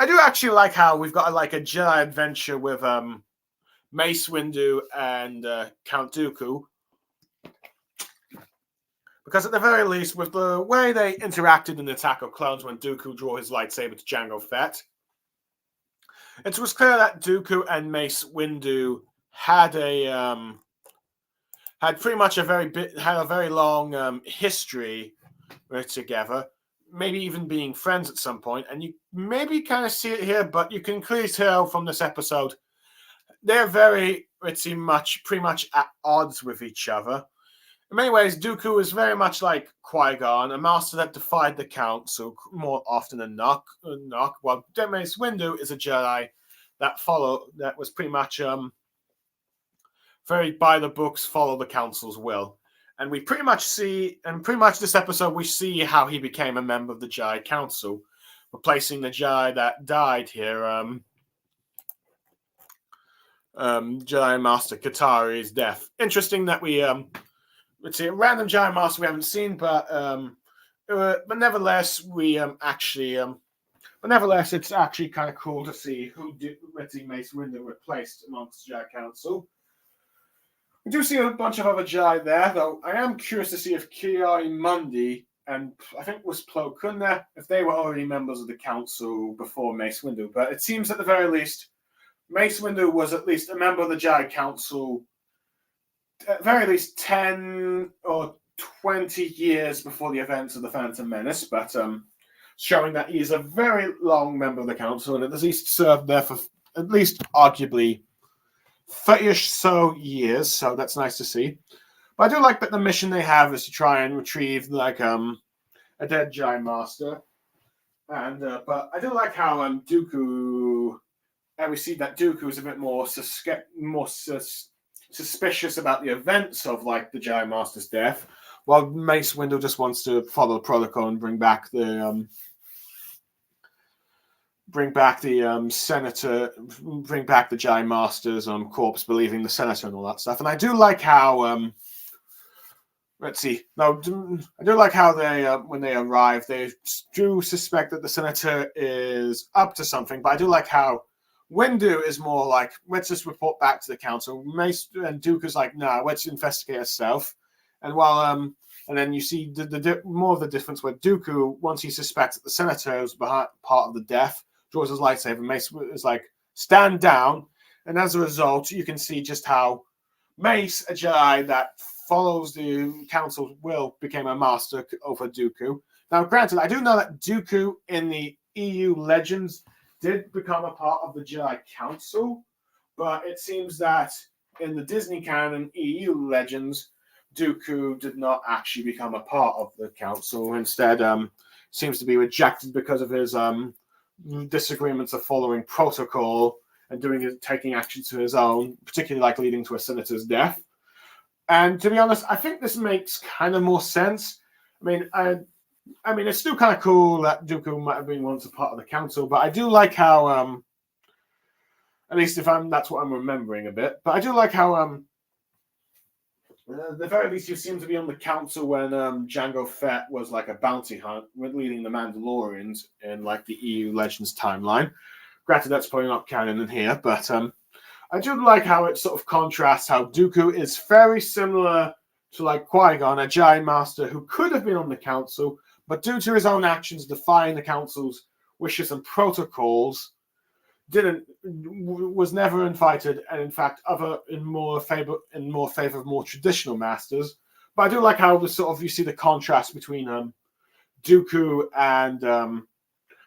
do actually like how we've got like a Jedi adventure with Mace Windu and Count Dooku. Because at the very least, with the way they interacted in Attack of Clones when Dooku drew his lightsaber to Jango Fett, it was clear that Dooku and Mace Windu had pretty much a very long history together, maybe even being friends at some point, and you maybe kind of see it here, but you can clearly tell from this episode they're pretty much at odds with each other. In many ways, Dooku is very much like Qui-Gon, a master that defied the Council more often than not, while Mace Windu is a Jedi that was pretty much very by the books, follow the Council's will. And we pretty much this episode, we see how he became a member of the Jedi Council, replacing the Jedi that died here, Jedi Master Katari's death. Interesting that we, let's see, a random Jedi Master we haven't seen, but nevertheless, it's actually kind of cool to see who Mace Windu replaced amongst the Jedi Council. We do see a bunch of other Jedi there, though I am curious to see if Ki-Adi-Mundi and I think was Plo Koon there, if they were already members of the Council before Mace Windu. But it seems at the very least, Mace Windu was at least a member of the Jedi Council at very least 10 or 20 years before the events of the Phantom Menace, but showing that he's a very long member of the Council and at least served there for at least arguably 30-ish so years, so that's nice to see. But I do like that the mission they have is to try and retrieve a dead Jedi Master, and but I do like how Dooku, and we see that Dooku is a bit more suspicious about the events of the Jedi Master's death, while Mace Windu just wants to follow the protocol and bring back the senator, bring back the Jedi Master's corpse, believing the senator and all that stuff. And I do like how I do like how they when they arrive, they do suspect that the senator is up to something, but I do like how Windu is more like, let's just report back to the council. Mace and Duke is like, no, let's investigate ourselves. And while and then you see the more of the difference where Dooku, once he suspects that the senator is behind part of the death, draws his lightsaber. Mace is like, stand down. And as a result, you can see just how Mace, a Jedi that follows the council's will, became a master over Dooku. Now, granted, I do know that Dooku in the EU Legends did become a part of the Jedi Council, but it seems that in the Disney canon EU Legends, Dooku did not actually become a part of the council. Instead, seems to be rejected because of his disagreements of following protocol and taking action to his own, particularly like leading to a senator's death. And to be honest, I think this makes kind of more sense. I mean, it's still kind of cool that Dooku might have been once a part of the council, but I do like how, at least that's what I'm remembering a bit. But I do like how, at the very least, you seem to be on the council when Jango Fett was like a bounty hunt, leading the Mandalorians in like the EU Legends timeline. Granted, that's probably not canon in here, but I do like how it sort of contrasts how Dooku is very similar to like Qui-Gon, a Jedi Master who could have been on the council, but due to his own actions defying the council's wishes and protocols, was never invited, and in fact, in more favor of more traditional masters. But I do like how you see the contrast between Dooku and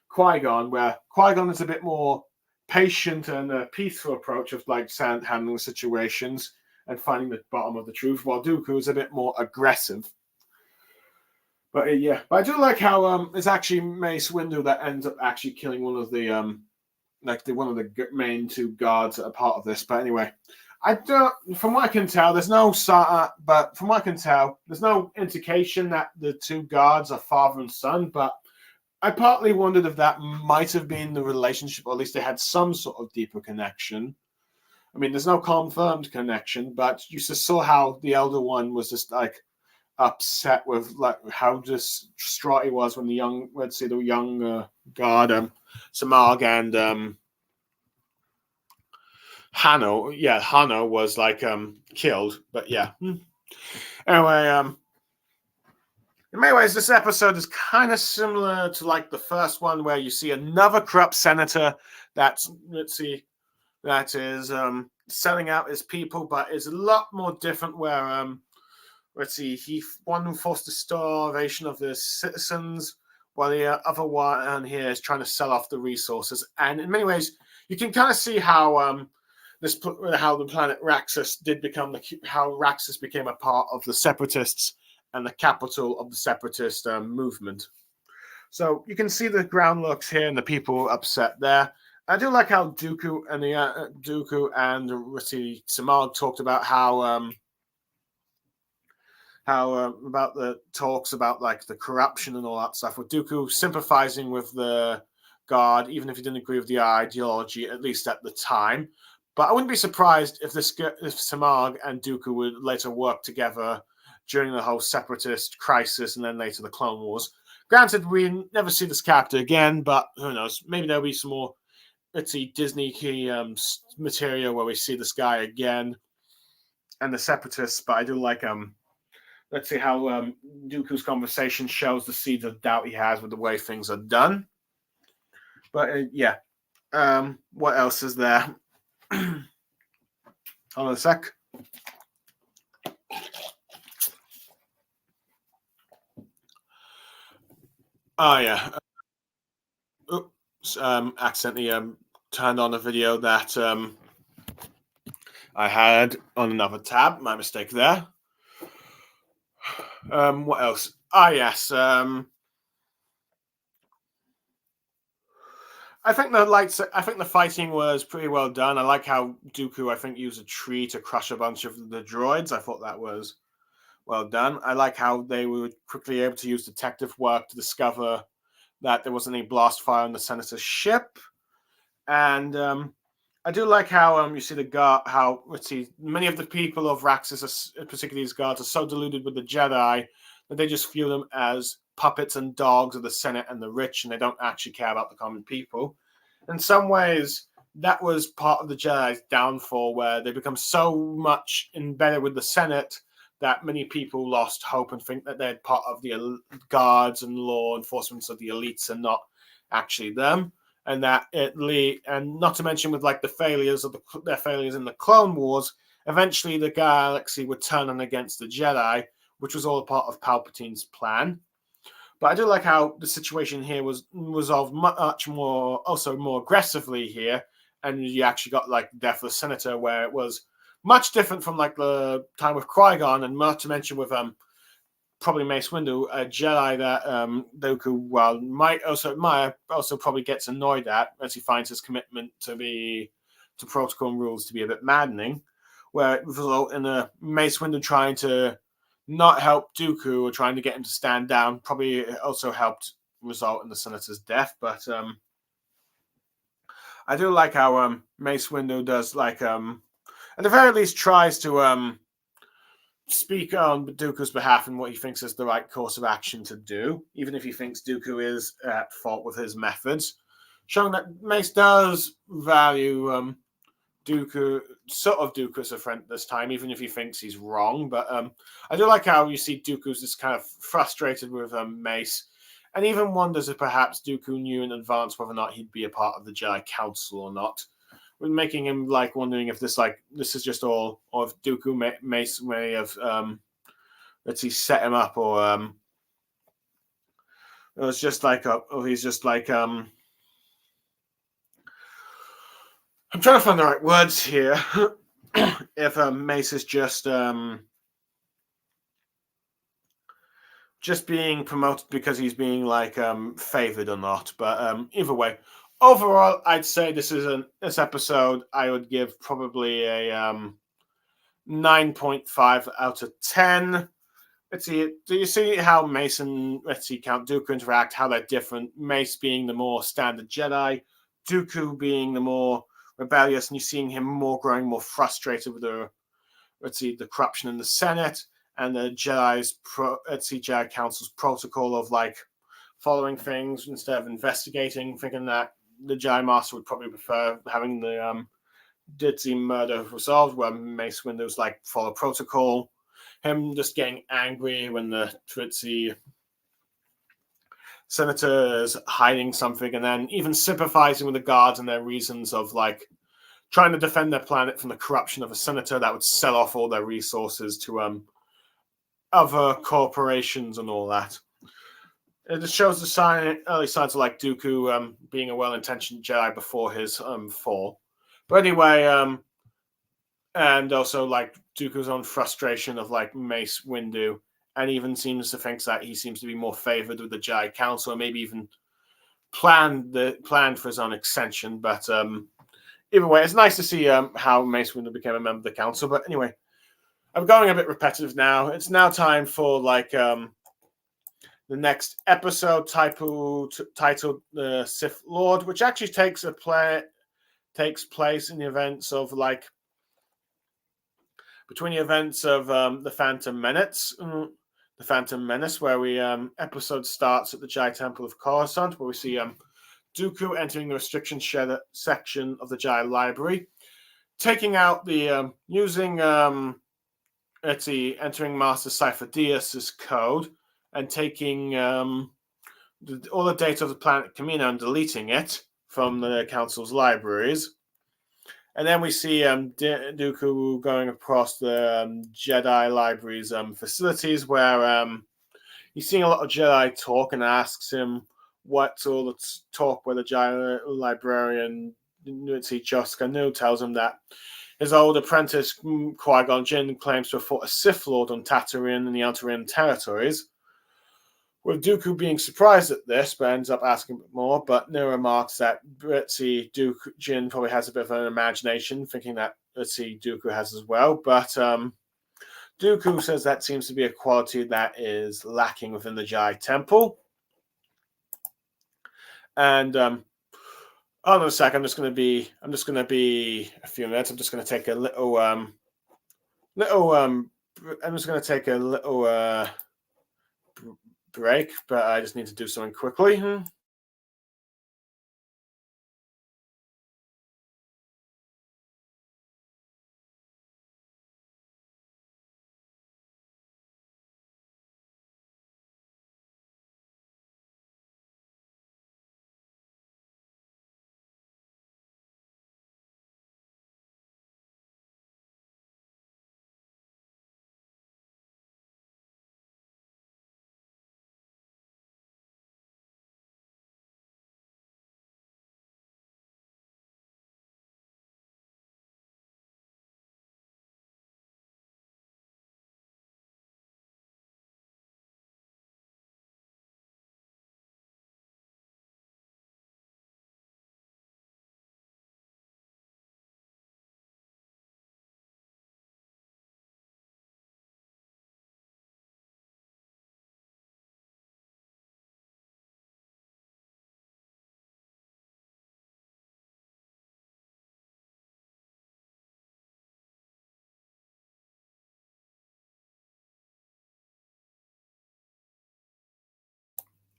Qui-Gon, where Qui-Gon is a bit more patient and a peaceful approach of like handling situations and finding the bottom of the truth, while Dooku is a bit more aggressive. But but I do like how it's actually Mace Windu that ends up actually killing one of the one of the main two guards that are part of this. But anyway, from what I can tell, there's no indication that the two guards are father and son. But I partly wondered if that might have been the relationship, or at least they had some sort of deeper connection. I mean, there's no confirmed connection, but you just saw how the elder one was just like upset with like how distraught he was when the young guard Samag and Hano was like killed. But yeah. Anyway, in many ways, this episode is kind of similar to like the first one, where you see another corrupt senator that is selling out his people, but is a lot more different. Where he one forced the starvation of the citizens, while the other one here is trying to sell off the resources. And in many ways, you can kind of see how how the planet Raxus how Raxus became a part of the Separatists and the capital of the Separatist movement. So you can see the ground looks here and the people upset there. I do like how Dooku and Samag talked about how about the talks about like the corruption and all that stuff, with Dooku sympathizing with the guard, even if he didn't agree with the ideology, at least at the time. But I wouldn't be surprised if Samag and Dooku would later work together during the whole Separatist crisis and then later the Clone Wars. Granted, we never see this character again, but who knows? Maybe there'll be some more Disney material where we see this guy again and the Separatists. But I do like let's see how Dooku's conversation shows the seeds of doubt he has with the way things are done. But what else is there? Hold on a sec. Oh yeah. Oops, accidentally turned on a video that I had on another tab. My mistake there. What else? Yes. I think the fighting was pretty well done. I like how Dooku, I think, used a tree to crush a bunch of the droids. I thought that was well done. I like how they were quickly able to use detective work to discover that there wasn't any blast fire on the senator's ship. And I do like how you see many of the people of Raxus, particularly these guards, are so deluded with the Jedi that they just view them as puppets and dogs of the Senate and the rich, and they don't actually care about the common people. In some ways, that was part of the Jedi's downfall, where they become so much embedded with the Senate that many people lost hope and think that they're part of the guards and law enforcement of the elites and not actually them. And and not to mention with like the failures of their failures in the Clone Wars, eventually the galaxy would turn on against the Jedi, which was all a part of Palpatine's plan. But I do like how the situation here was resolved much more, also more aggressively here, and you actually got like the death of the senator, where it was much different from like the time with Qui-Gon, and not to mention with probably Mace Windu, a Jedi that Dooku, well, might also admire, also probably gets annoyed at as he finds his commitment to protocol and rules to be a bit maddening, where it results in a Mace Windu trying to not help Dooku or trying to get him to stand down. Probably also helped result in the Senator's death, but I do like how Mace Windu does like at the very least tries to speak on Dooku's behalf and what he thinks is the right course of action to do, even if he thinks Dooku is at fault with his methods, showing that Mace does value Dooku, sort of Dooku as a friend this time, even if he thinks he's wrong. But I do like how you see Dooku's just kind of frustrated with Mace, and even wonders if perhaps Dooku knew in advance whether or not he'd be a part of the Jedi Council or not, making him like wondering if this is just all, or if Dooku Mace way of let's see, set him up, or it was just like or he's just like I'm trying to find the right words here. If Mace is just being promoted because he's being like favored or not, but either way, overall, I'd say this episode I would give probably a 9.5 out of 10. Let's see. Do you see how Mace and Count Dooku interact? How they're different. Mace being the more standard Jedi, Dooku being the more rebellious, and you're seeing him growing more frustrated with the corruption in the Senate and the Jedi Council's protocol of like following things instead of investigating, thinking that the Jedi Master would probably prefer having the murder resolved, where Mace Windu's like follow protocol. Him just getting angry when the senator is hiding something, and then even sympathizing with the guards and their reasons of like trying to defend their planet from the corruption of a senator that would sell off all their resources to other corporations and all that. It just shows the early signs of like Dooku being a well-intentioned Jedi before his fall. But anyway, and also like Dooku's own frustration of like Mace Windu, and even seems to think that he seems to be more favored with the Jedi Council, or maybe even planned for his own ascension. But either way, it's nice to see how Mace Windu became a member of the council. But anyway, I'm going a bit repetitive now. It's now time for like the next episode titled "The Sith Lord," which actually takes place in the events of like between the events of the Phantom Menace. The Phantom Menace, where we episode starts at the Jedi Temple of Coruscant, where we see Dooku entering the restriction shed section of the Jedi Library, taking out the entering Master Cypher Diaz's code and taking all the data of the planet Kamino and deleting it from the Council's libraries. And then we see Dooku going across the Jedi Library's facilities, where he's seeing a lot of Jedi talk, and asks him what's all the talk where the Jedi librarian Josca Nu tells him that his old apprentice Qui-Gon Jinn claims to have fought a Sith Lord on Tatooine and the Outer Rim territories. With Dooku being surprised at this, but ends up asking a bit more. But Nu remarks that Dooku Jin probably has a bit of an imagination, thinking that Dooku has as well. But Dooku says that seems to be a quality that is lacking within the Jedi Temple. And hold on a sec. I'm just going to be a few minutes. I'm just going to take a little I'm just going to take a little break, but I just need to do something quickly.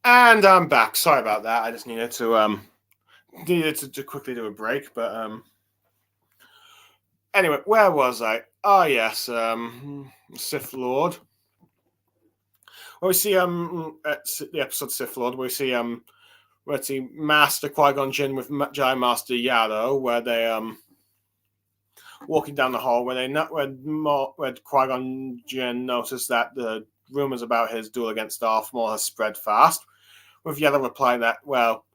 And I'm back. Sorry about that. I just needed to quickly do a break. But anyway, where was I? Oh yes, Sith Lord. Well, we see at the episode Sith Lord, we see let's see Master Qui-Gon Jinn with Jedi Master Yado, where they walking down the hall, where they not where Qui-Gon Jinn noticed that the rumors about his duel against Darth Maul has spread fast. With Yado replying that, well,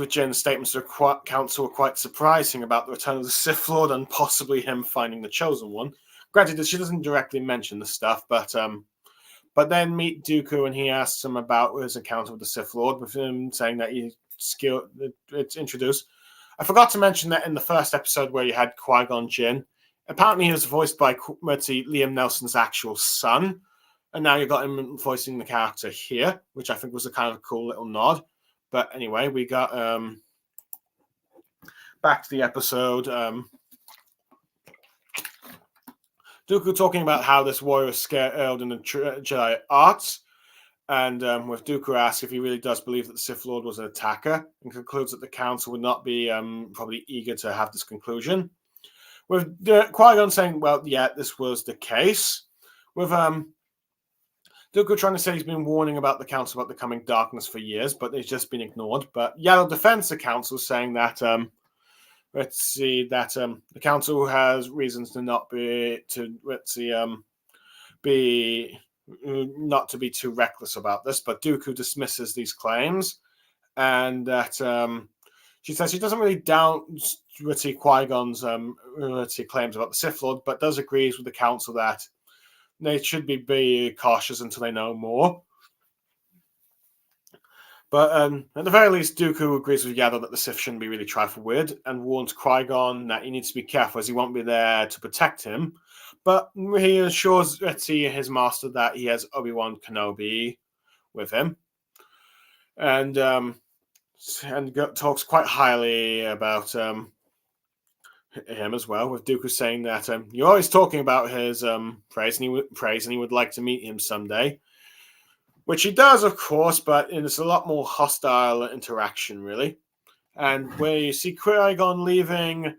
Jinn's statements to the council were quite surprising about the return of the Sith Lord and possibly him finding the chosen one. Granted, she doesn't directly mention the stuff, but then meet Dooku and he asks him about his encounter with the Sith Lord, with him saying that it's introduced. I forgot to mention that in the first episode where you had Qui-Gon Jinn, apparently he was voiced by Liam Nelson's actual son, and now you got him voicing the character here, which I think was a kind of cool little nod. But anyway, we got back to the episode. Dooku talking about how this warrior is scared in the Jedi arts, and with Dooku asks if he really does believe that the Sith Lord was an attacker, and concludes that the Council would not be probably eager to have this conclusion. With Qui-Gon saying, well, yeah, this was the case. With Dooku trying to say he's been warning about the Council about the coming darkness for years, but it's just been ignored. But Yaddle defends the Council, saying that the Council has reasons to not be not to be too reckless about this. But Dooku dismisses these claims, and that she says she doesn't really doubt Qui-Gon's claims about the Sith Lord, but does agree with the Council that they should be cautious until they know more. But at the very least, Dooku agrees with Yaddle that the Sith shouldn't be really trifled with, and warns Qui-Gon that he needs to be careful as he won't be there to protect him. But he assures his master that he has Obi-Wan Kenobi with him, and talks quite highly about him as well, with Dooku saying that you're always talking about his praise, and he would like to meet him someday. Which he does, of course, but it's a lot more hostile interaction, really. And where you see Qui-Gon leaving,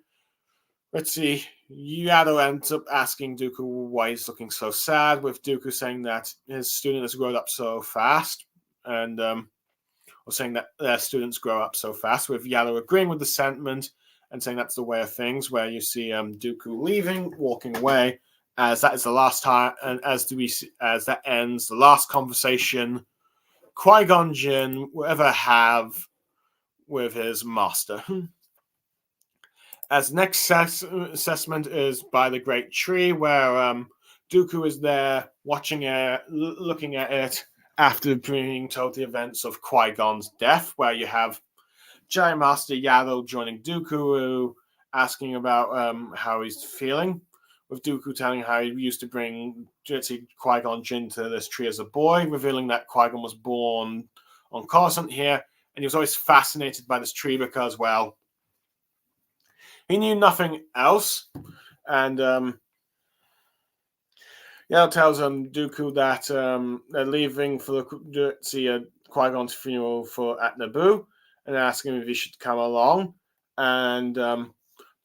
Yaddle ends up asking Dooku why he's looking so sad, with Dooku saying that his student has grown up so fast, and or saying that their students grow up so fast, with Yaddle agreeing with the sentiment and saying that's the way of things, where you see Dooku leaving, walking away, as that is the last time, and as that ends the last conversation Qui-Gon Jinn will ever have with his master. As next assessment is by the Great Tree, where Dooku is there watching it, looking at it after being told the events of Qui-Gon's death, where you have Jedi Master Yaddle joining Dooku, asking about how he's feeling, with Dooku telling how he used to bring Qui-Gon Jinn to this tree as a boy, revealing that Qui-Gon was born on Coruscant here, and he was always fascinated by this tree because, well, he knew nothing else. And Yaddle tells Dooku that they're leaving for Qui-Gon's funeral at Naboo, and asking him if he should come along. And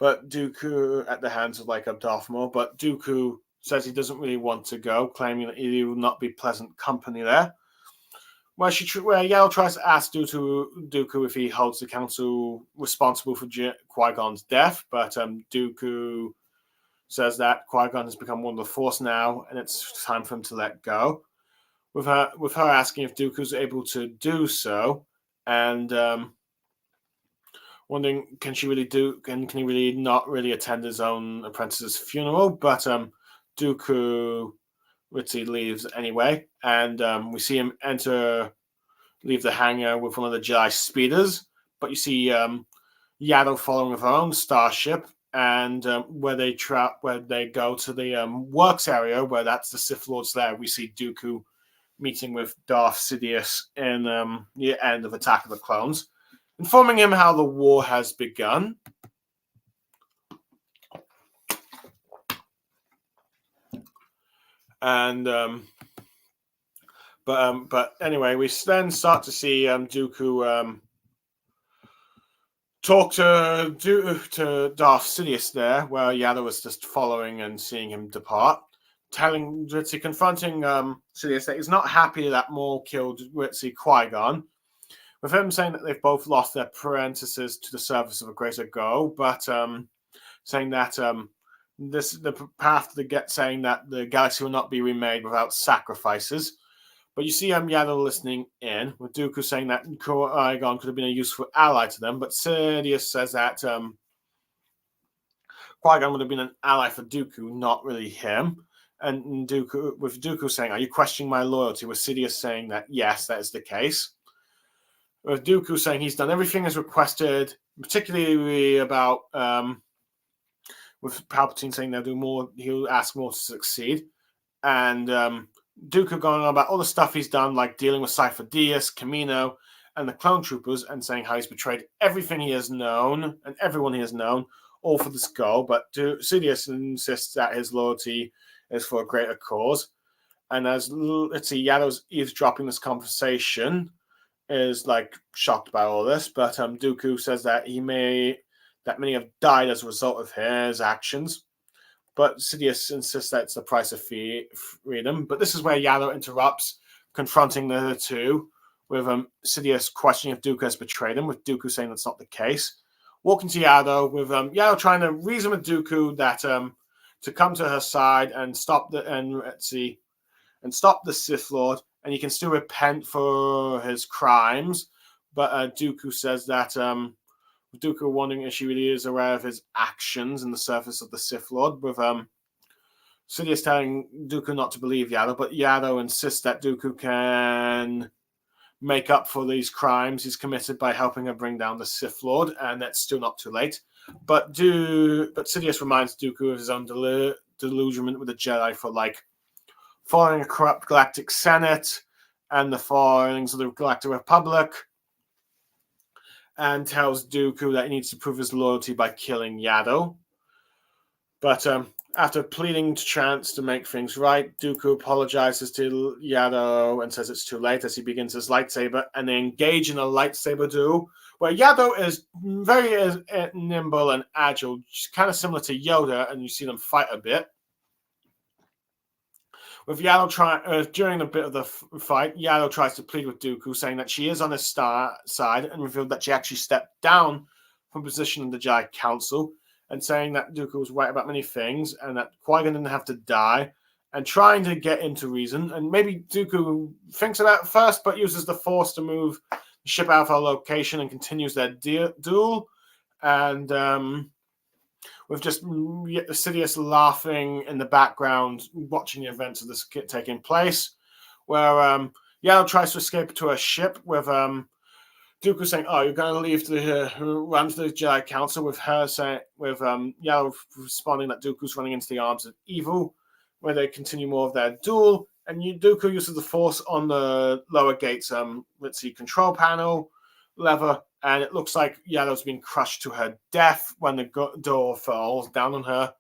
but Dooku, at the hands of a Darth Maul, but Dooku says he doesn't really want to go, claiming that he will not be pleasant company there. Where Yaddle tries to ask Dooku if he holds the Council responsible for Qui-Gon's death, but Dooku says that Qui-Gon has become one of the Force now, and it's time for him to let go. With her asking if Dooku's able to do so, and wondering can he really not really attend his own apprentice's funeral, but Dooku leaves anyway, and we see him leave the hangar with one of the Jedi speeders, but you see Yaddle following with her own starship, and where they go to the works area, where that's the Sith Lord's there, we see Dooku meeting with Darth Sidious in the end of Attack of the Clones, informing him how the war has begun. And But anyway, we then start to see Dooku talk to Darth Sidious there, where Yaddle was just following and seeing him depart, confronting Sidious that he's not happy that Maul killed Qui-Gon, with him saying that they've both lost their apprentices to the service of a greater goal, but saying that the path to get saying that the galaxy will not be remade without sacrifices. But you see Yaddle listening in, with Dooku saying that Qui-Gon could have been a useful ally to them, but Sidious says that Qui-Gon would have been an ally for Dooku, not really him. And Dooku saying, "Are you questioning my loyalty?" with Sidious saying that yes, that is the case. With Dooku saying he's done everything as requested, particularly about with Palpatine saying they'll do more, he'll ask more to succeed, and Dooku going on about all the stuff he's done, like dealing with Cypher Dyas, Kamino, and the clone troopers, and saying how he's betrayed everything he has known and everyone he has known, all for this goal. But Sidious insists that his loyalty is for a greater cause. And as Yaddle's eavesdropping this conversation, is like shocked by all this, but Dooku says that many have died as a result of his actions. But Sidious insists that it's the price of freedom. But this is where Yaddle interrupts, confronting the two, with Sidious questioning if Dooku has betrayed him, with Dooku saying that's not the case. Walking to Yaddle, with Yaddle trying to reason with Dooku that to come to her side and stop the Sith Lord, and he can still repent for his crimes. But Dooku says that Dooku wondering if she really is aware of his actions in the surface of the Sith Lord, with Sidious telling Dooku not to believe Yaddle, but Yaddle insists that Dooku can make up for these crimes he's committed by helping her bring down the Sith Lord, and that's still not too late. But Sidious reminds Dooku of his own delusionment with the Jedi for following a corrupt galactic senate and the fallings of the Galactic Republic, and tells Dooku that he needs to prove his loyalty by killing Yaddle. But after pleading to Chance to make things right, Dooku apologizes to Yaddle and says it's too late as he begins his lightsaber, and they engage in a lightsaber duel where Yaddle is very nimble and agile, kind of similar to Yoda, and you see them fight a bit. With Yaddle during a bit of the fight, Yaddle tries to plead with Dooku, saying that she is on his side, and revealed that she actually stepped down from position in the Jedi Council, and saying that Dooku was right about many things, and that Qui-Gon didn't have to die, and trying to get into reason. And maybe Dooku thinks about it first, but uses the Force to move the ship out of her location and continues their duel. And with just Sidious laughing in the background, watching the events of this taking place, where Yaddle tries to escape to her ship, with Dooku saying, "Oh, you're going to leave who runs the Jedi Council," with her saying, with Yaddle responding that Dooku's running into the arms of evil, where they continue more of their duel, and Dooku uses the Force on the lower gate's control panel lever, and it looks like Yaddle's been crushed to her death when the door falls down on her,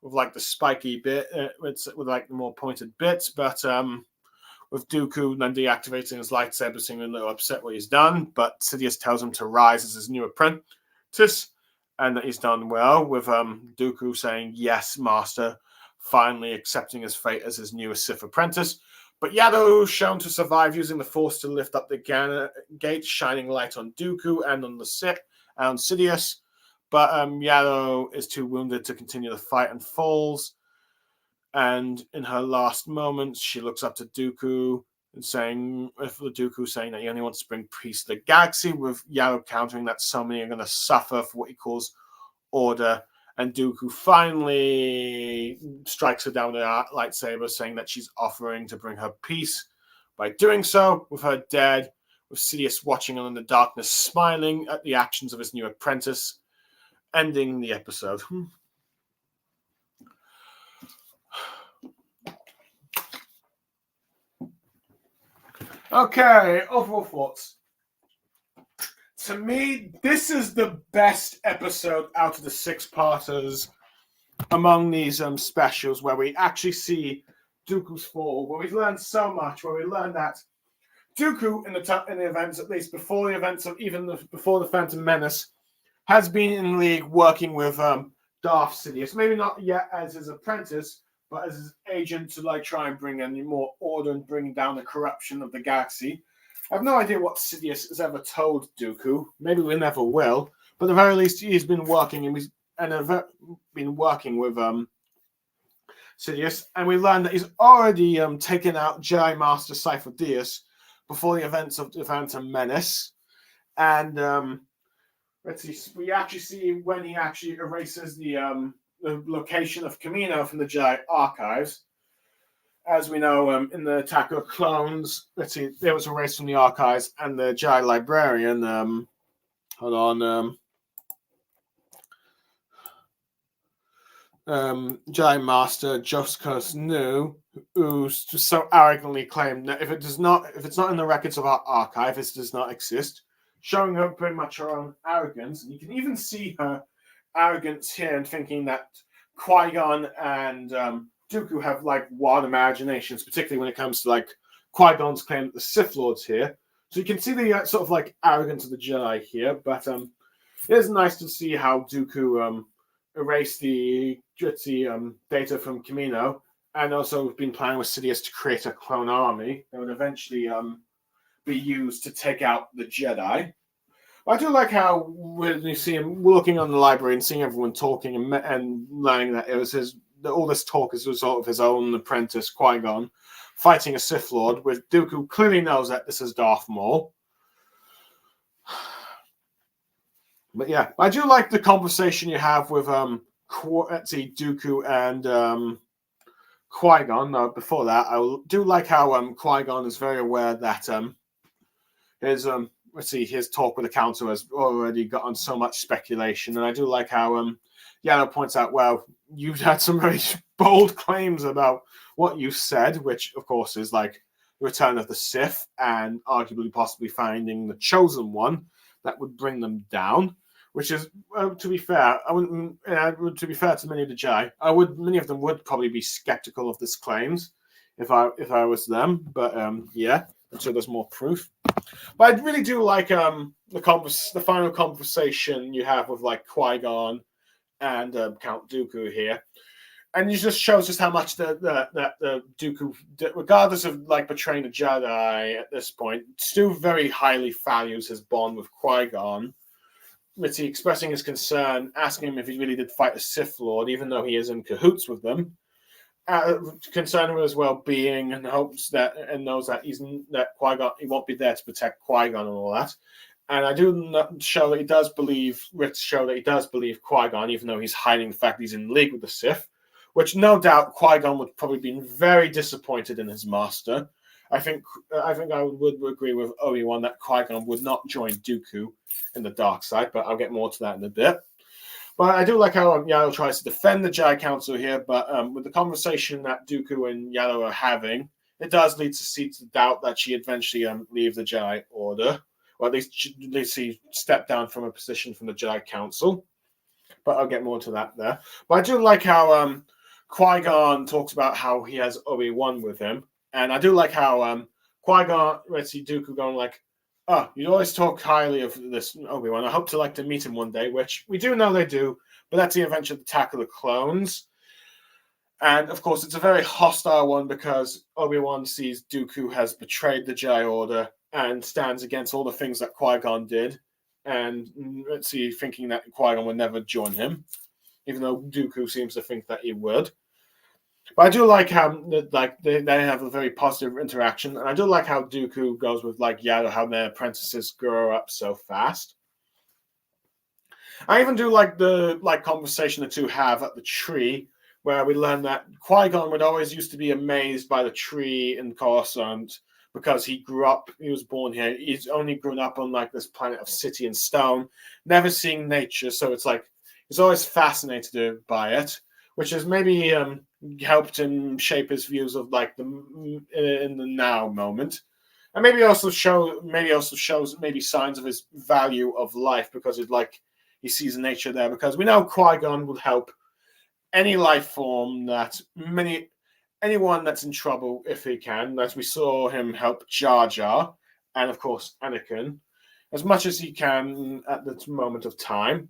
with the spiky bit, with the more pointed bits. But with Dooku then deactivating his lightsaber, seeming a little upset what he's done, but Sidious tells him to rise as his new apprentice, and that he's done well, with Dooku saying, "Yes, Master," finally accepting his fate as his newest Sith apprentice. But Yaddle shown to survive using the Force to lift up the gate, shining light on Dooku and on Sidious. But Yaddle is too wounded to continue the fight and falls. And in her last moments, she looks up to Dooku and saying that he only wants to bring peace to the galaxy, with Yaddle countering that so many are going to suffer for what he calls order. And Dooku finally strikes her down with a lightsaber, saying that she's offering to bring her peace by doing so, with her dead, with Sidious watching on in the darkness, smiling at the actions of his new apprentice, ending the episode. Okay, overall thoughts. To me, this is the best episode out of the 6-parters among these specials, where we actually see Dooku's fall, where we've learned so much, where we learned that Dooku in the events, at least before the events of before the Phantom Menace, has been in league working with Darth Sidious. Maybe not yet as his apprentice, but as his agent to like try and bring in more order and bring down the corruption of the galaxy. I have no idea what Sidious has ever told Dooku. Maybe we never will. But at the very least, he's been working been working with Sidious, and we learned that he's already taken out Jedi Master Cypher Dyas before the events of the Phantom Menace. And let's see, we actually see when he actually erases the location of Kamino from the Jedi archives. As we know, in the Attack of the Clones, let's see, there was erased from the archives, and the Jedi librarian, Jedi Master Joscus Nu, who so arrogantly claimed that if it's not in the records of our archive, it does not exist, showing her pretty much her own arrogance. And you can even see her arrogance here and thinking that Qui-Gon and Dooku have like wild imaginations, particularly when it comes to like Qui-Gon's claim that the Sith Lord's here. So you can see the sort of like arrogance of the Jedi here, but it is nice to see how Dooku erased the Jitsi data from Kamino, and also been planning with Sidious to create a clone army that would eventually be used to take out the Jedi. I do like how when you see him looking on the library and seeing everyone talking and learning that it was all this talk is a result of his own apprentice Qui-Gon fighting a Sith Lord, with Dooku clearly knows that this is Darth Maul. But yeah, I do like the conversation you have with Dooku and Qui-Gon. No, before that, I do like how Qui-Gon is very aware that his talk with the council has already gotten so much speculation, and I do like how Yano points out, well, you've had some very bold claims about what you said, which of course is like the return of the Sith and arguably possibly finding the chosen one that would bring them down. Which is, to be fair, to be fair to many of the Jedi, many of them would probably be skeptical of this claims if I was them. But yeah, until there's more proof. But I really do like the final conversation you have with like Qui-Gon and Count Dooku here, and it just shows just how much the Dooku, regardless of like betraying the Jedi at this point, still very highly values his bond with Qui-Gon. Mitty expressing his concern, asking him if he really did fight a Sith Lord, even though he is in cahoots with them. Concerned with his well-being and hopes that and knows that Qui-Gon, he won't be there to protect Qui-Gon and all that. And I do show that he does believe Qui-Gon, even though he's hiding the fact that he's in league with the Sith, which no doubt Qui-Gon would probably be very disappointed in his master. I think I would agree with Obi-Wan that Qui-Gon would not join Dooku in the dark side, but I'll get more to that in a bit. But I do like how Yaddle tries to defend the Jedi Council here, but with the conversation that Dooku and Yaddle are having, it does lead to Seed to doubt that she eventually leave the Jedi Order, or at least she step down from a position from the Jedi Council. But I'll get more to that there. But I do like how Qui-Gon talks about how he has Obi-Wan with him, and I do like how Qui-Gon, let's see Dooku going like, oh, you always talk highly of this Obi-Wan. I hope to meet him one day, which we do know they do, but that's the adventure of the Attack of the Clones. And, of course, it's a very hostile one because Obi-Wan sees Dooku has betrayed the Jedi Order and stands against all the things that Qui-Gon did. And, let's see, thinking that Qui-Gon would never join him, even though Dooku seems to think that he would. But I do like how they have a very positive interaction, and I do like how Dooku goes with like Yaddle, how their apprentices grow up so fast. I even do like the conversation the two have at the tree, where we learn that Qui-Gon would always used to be amazed by the tree in Coruscant because he was born here. He's only grown up on like this planet of city and stone, never seeing nature. So it's like he's always fascinated by it, which has maybe helped him shape his views of like in the now moment, and maybe also shows signs of his value of life because he sees nature there. Because we know Qui-Gon will help any life form anyone that's in trouble if he can. As we saw him help Jar Jar, and of course Anakin, as much as he can at the moment of time,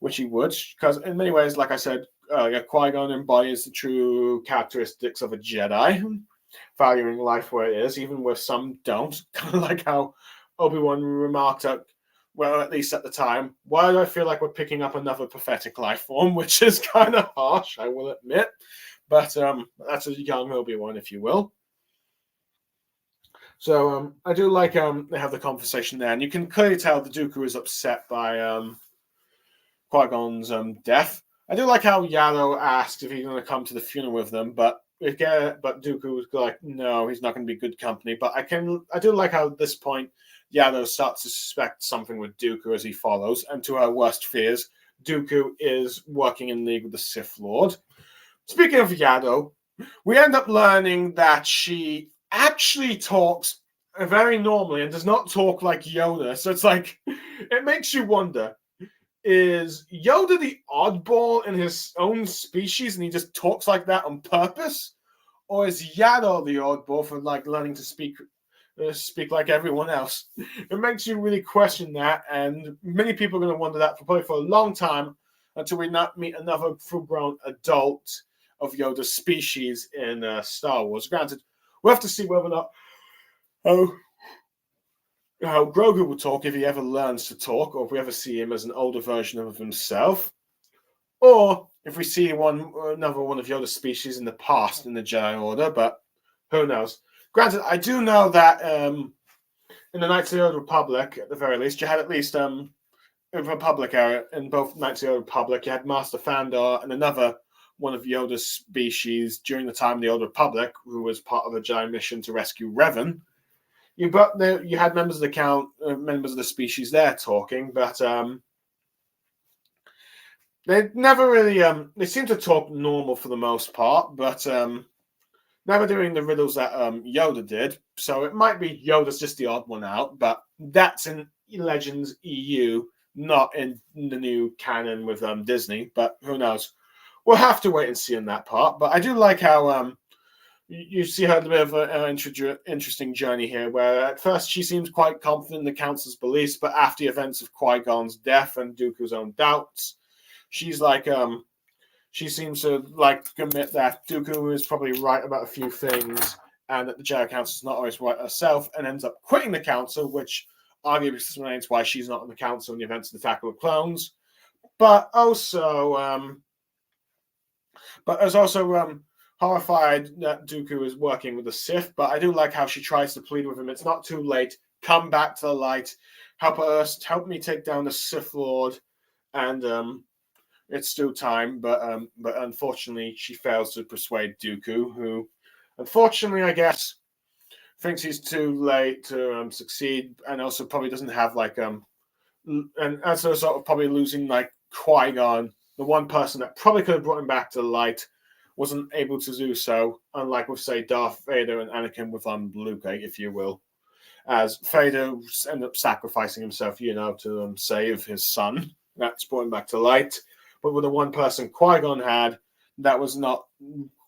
which he would, because in many ways, like I said, Qui-Gon embodies the true characteristics of a Jedi, valuing life where it is, even where some don't. Kind of like how Obi-Wan remarked at, well, at least at the time, why do I feel like we're picking up another pathetic life form, which is kind of harsh, I will admit. But that's a young Obi-Wan, if you will. So I do like they have the conversation there, and you can clearly tell the Dooku is upset by Qui-Gon's death. I do like how Yaro asked if he's going to come to the funeral with them, but Dooku was like, no, he's not going to be good company. But I do like how at this point Yaro starts to suspect something with Dooku as he follows, and to her worst fears, Dooku is working in league with the Sith Lord. Speaking of Yaro, we end up learning that she actually talks very normally and does not talk like Yoda. So it's like, it makes you wonder, is Yoda the oddball in his own species and he just talks like that on purpose? Or is Yado the oddball for like learning to speak like everyone else? It makes you really question that, and many people are going to wonder that probably for a long time until we not meet another full-grown adult of Yoda's species in Star Wars. Granted, we'll have to see whether or not how Grogu will talk if he ever learns to talk, or if we ever see him as an older version of himself, or if we see another one of Yoda's species in the past in the Jedi Order, but who knows? Granted, I do know that in the Knights of the Old Republic, at the very least, you had at least in Republic era, in both Knights of the Old Republic, you had Master Fandor and another one of Yoda's species during the time of the Old Republic, who was part of a Jedi mission to rescue Revan. You had members of the count, members of the species there talking, but they never really. They seem to talk normal for the most part, but never doing the riddles that Yoda did. So it might be Yoda's just the odd one out, but that's in Legends EU, not in the new canon with Disney. But who knows? We'll have to wait and see on that part. But I do like how you see her a bit of an interesting journey here, where at first she seems quite confident in the Council's beliefs, but after the events of Qui-Gon's death and Dooku's own doubts, she's like, she seems to like admit that Dooku is probably right about a few things, and that the Jedi Council is not always right herself, and ends up quitting the Council, which arguably explains why she's not on the Council in the events of the Attack of the Clones. But also, horrified that Dooku is working with the Sith, but I do like how she tries to plead with him. It's not too late. Come back to the light. Help me take down the Sith Lord. And it's still time, but unfortunately, she fails to persuade Dooku, who, unfortunately, I guess, thinks he's too late to succeed, and also probably doesn't have and as a result of probably losing like Qui-Gon, the one person that probably could have brought him back to the light, wasn't able to do so, unlike with, say, Darth Vader and Anakin with Luke, if you will. As Vader ended up sacrificing himself, to save his son. That's brought him back to light. But with the one person Qui-Gon had, that was not,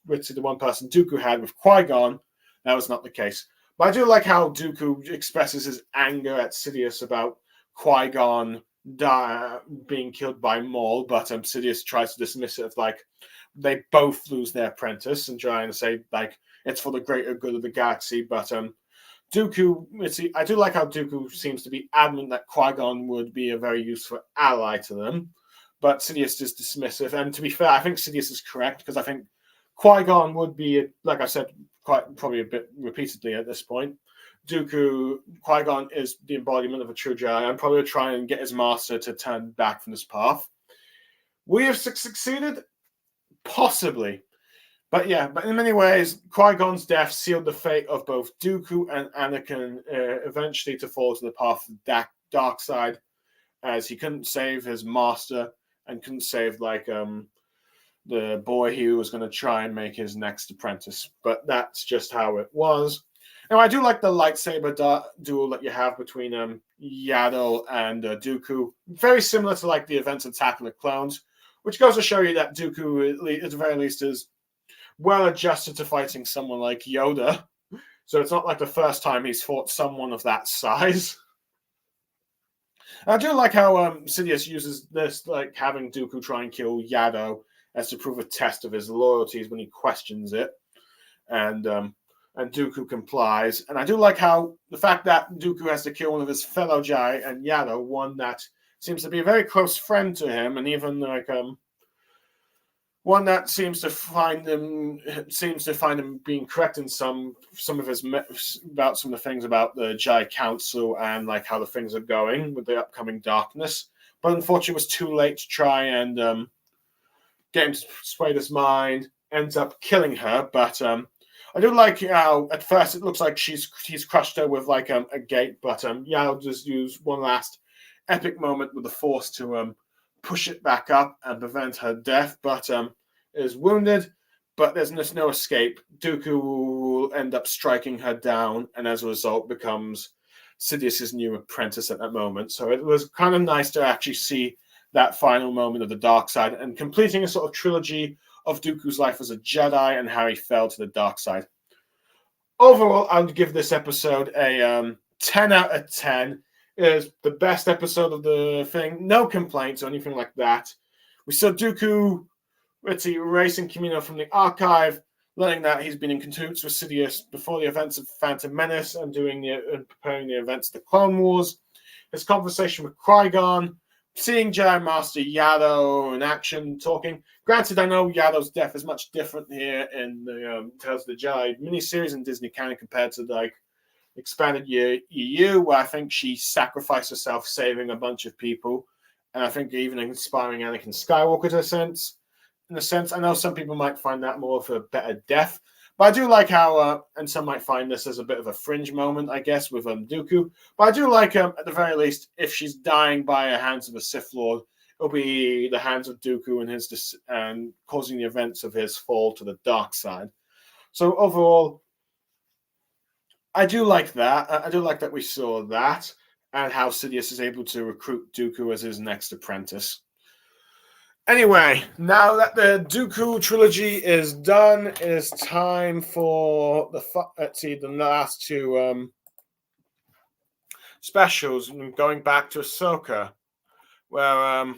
with the one person Dooku had with Qui-Gon, that was not the case. But I do like how Dooku expresses his anger at Sidious about Qui-Gon being killed by Maul, but Sidious tries to dismiss it as like, they both lose their apprentice and trying to say like it's for the greater good of the galaxy. But Dooku, I do like how Dooku seems to be adamant that Qui-Gon would be a very useful ally to them, but Sidious is dismissive. And to be fair, I think Sidious is correct, because I think Qui-Gon would be, like I said, quite probably a bit repeatedly at this point. Qui-Gon is the embodiment of a true Jedi, and probably try and get his master to turn back from this path. We have succeeded. Possibly. But in many ways, Qui-Gon's death sealed the fate of both Dooku and Anakin eventually to fall to the path of the dark side, as he couldn't save his master and couldn't save the boy he was going to try and make his next apprentice. But that's just how it was. Now, I do like the lightsaber duel that you have between Yaddle and Dooku. Very similar to like the events of Attack of the Clones, which goes to show you that Dooku, at the very least, is well adjusted to fighting someone like Yoda. So it's not like the first time he's fought someone of that size. I do like how Sidious uses this, like having Dooku try and kill Yado as to prove a test of his loyalties when he questions it, and Dooku complies. And I do like how the fact that Dooku has to kill one of his fellow Jedi and Yado, one that seems to be a very close friend to him, and even like one that seems to find him being correct in some of his about some of the things about the Jedi Council and like how the things are going with the upcoming darkness. But unfortunately, it was too late to try and get him to persuade his mind. Ends up killing her, but I do like how at first it looks like he's crushed her with like a gate, but Yao just used one last epic moment with the Force to push it back up and prevent her death, but is wounded. But there's just no escape. Dooku will end up striking her down, and as a result, becomes Sidious's new apprentice at that moment. So it was kind of nice to actually see that final moment of the dark side and completing a sort of trilogy of Dooku's life as a Jedi and how he fell to the dark side. Overall, I would give this episode a 10 out of 10. It is the best episode of the thing. No complaints or anything like that. We saw Dooku erasing Kamino from the archive, learning that he's been in cahoots with Sidious before the events of Phantom Menace and preparing the events of the Clone Wars. His conversation with Qui-Gon, seeing Jedi Master Yado in action, talking. Granted, I know Yado's death is much different here in the Tales of the Jedi miniseries and Disney canon compared to like expanded EU, where I think she sacrificed herself saving a bunch of people, and I think even inspiring Anakin Skywalker to a sense. In a sense, I know some people might find that more of a better death, but I do like how, and some might find this as a bit of a fringe moment, I guess, with Dooku. But I do like, at the very least, if she's dying by the hands of a Sith Lord, it'll be the hands of Dooku and causing the events of his fall to the dark side. So overall, I do like that. I do like that we saw that, and how Sidious is able to recruit Dooku as his next apprentice. Anyway, now that the Dooku trilogy is done, it is time for the last two specials. Going back to Ahsoka, where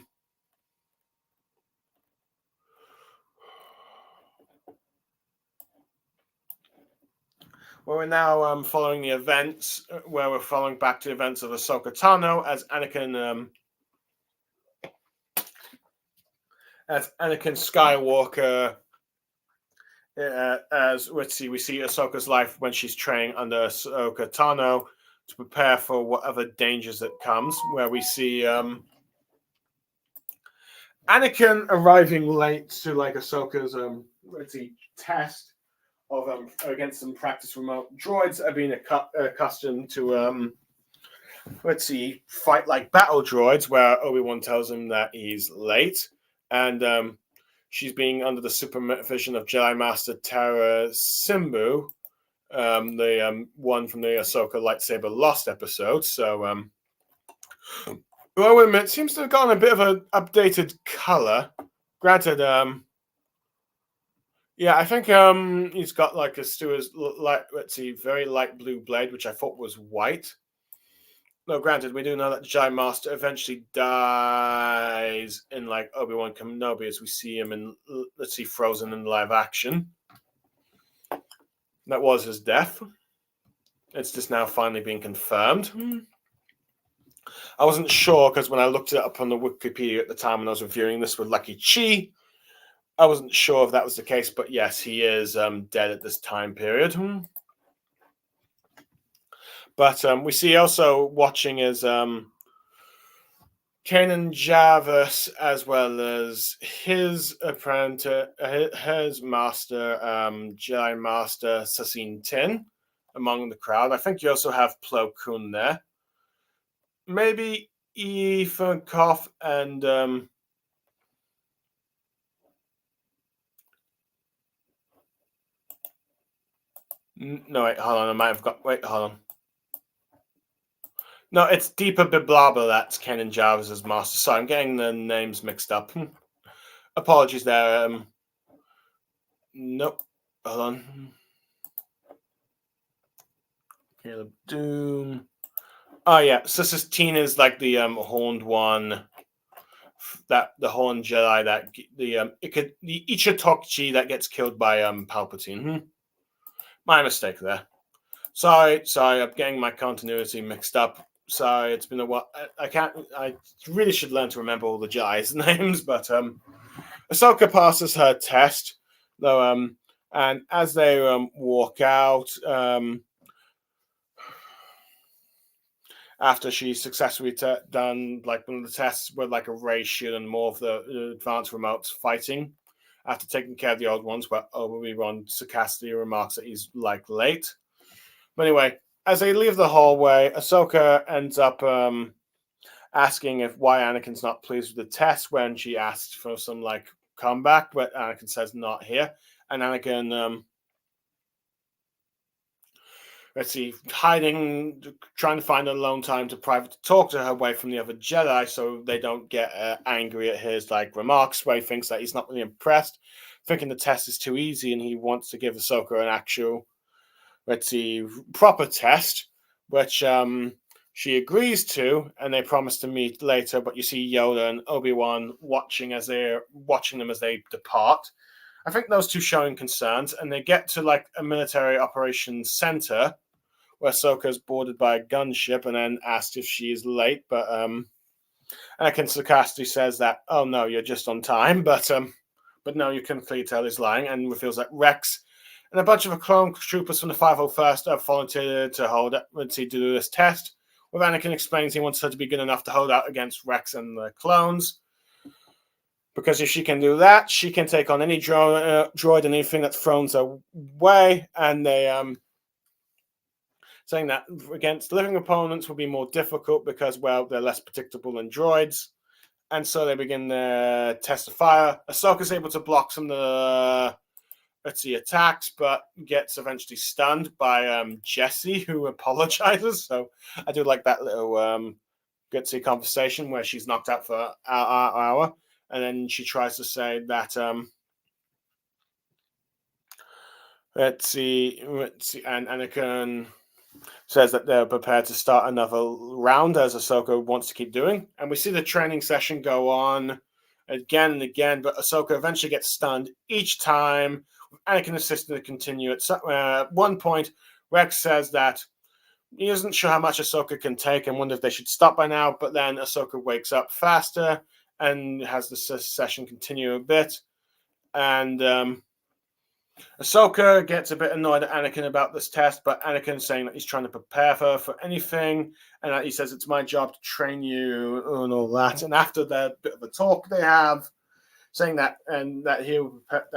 we're now following the events, where we're following back to the events of Ahsoka Tano as Anakin Skywalker, we see Ahsoka's life when she's training under Ahsoka Tano to prepare for whatever dangers that comes, where we see Anakin arriving late to like Ahsoka's test of against some practice remote droids that have been accustomed to fight like battle droids, where Obi-Wan tells him that he's late. And she's being under the supervision of Jedi Master Tara Simbu, the one from the Ahsoka Lightsaber Lost episode. So, I will admit, seems to have gotten a bit of an updated color. Granted, yeah, I think he's got like a Stewart's very light blue blade, which I thought was white. No, granted, we do know that Jedi Master eventually dies in like Obi-Wan Kenobi as we see him in, Frozen in live action. That was his death. It's just now finally being confirmed. I wasn't sure because when I looked it up on the Wikipedia at the time when I was reviewing this with Lucky Chi, I wasn't sure if that was the case, but yes, he is dead at this time period. But we see also watching as Kanan Jarvis, as well as his apprentice, his master, Jedi Master Sassin Tin, among the crowd. I think you also have Plo Koon there. Maybe Ethan Koff and no, wait, hold on. I might have got. Wait, hold on. No, it's Deepa Biblaba that's Kanan Jarvis's master. Sorry, I'm getting the names mixed up. Apologies there. Nope. Hold on. Caleb Doom. Oh yeah, so this is Tina's like the horned one, that the horned Jedi that the Ichitokchi that gets killed by Palpatine. My mistake there. Sorry, I'm getting my continuity mixed up. Sorry, it's been a while. I really should learn to remember all the Jedi's names, but Ahsoka passes her test, though, and as they walk out, after she successfully done like one of the tests with like a ray shield and more of the advanced remotes fighting, after taking care of the old ones, where Obi-Wan sarcastically remarks that he's like late. But anyway, as they leave the hallway, Ahsoka ends up asking if why Anakin's not pleased with the test when she asks for some like comeback, but Anakin says not here, and Anakin hiding, trying to find a alone time to private talk to her away from the other Jedi, so they don't get angry at his like remarks, where he thinks that he's not really impressed, thinking the test is too easy, and he wants to give Ahsoka an actual, proper test, which she agrees to, and they promise to meet later. But you see Yoda and Obi-Wan watching them as they depart. I think those two showing concerns, and they get to like a military operations center where Ahsoka is boarded by a gunship and then asked if she is late. But Anakin sarcastically says that, "Oh no, you're just on time." But no, you can clearly tell he's lying, and reveals that Rex and a bunch of clone troopers from the 501st have volunteered to do this test. Where Anakin explains he wants her to be good enough to hold out against Rex and the clones, because if she can do that, she can take on any droid and anything that's thrown her way. And they saying that against living opponents will be more difficult because, well, they're less predictable than droids. And so they begin their test of fire. Ahsoka's able to block some of the attacks, but gets eventually stunned by Jesse, who apologizes. So I do like that little gutsy conversation where she's knocked out for an hour, and then she tries to say that and Anakin says that they're prepared to start another round, as Ahsoka wants to keep doing. And we see the training session go on again and again, but Ahsoka eventually gets stunned each time, with Anakin assisting to continue. At one point, Rex says that he isn't sure how much Ahsoka can take and wonder if they should stop by now, but then Ahsoka wakes up faster and has the session continue a bit. And Ahsoka gets a bit annoyed at Anakin about this test, but Anakin's saying that he's trying to prepare her for anything, and that he says it's my job to train you and all that. And after that bit of a talk they have, saying that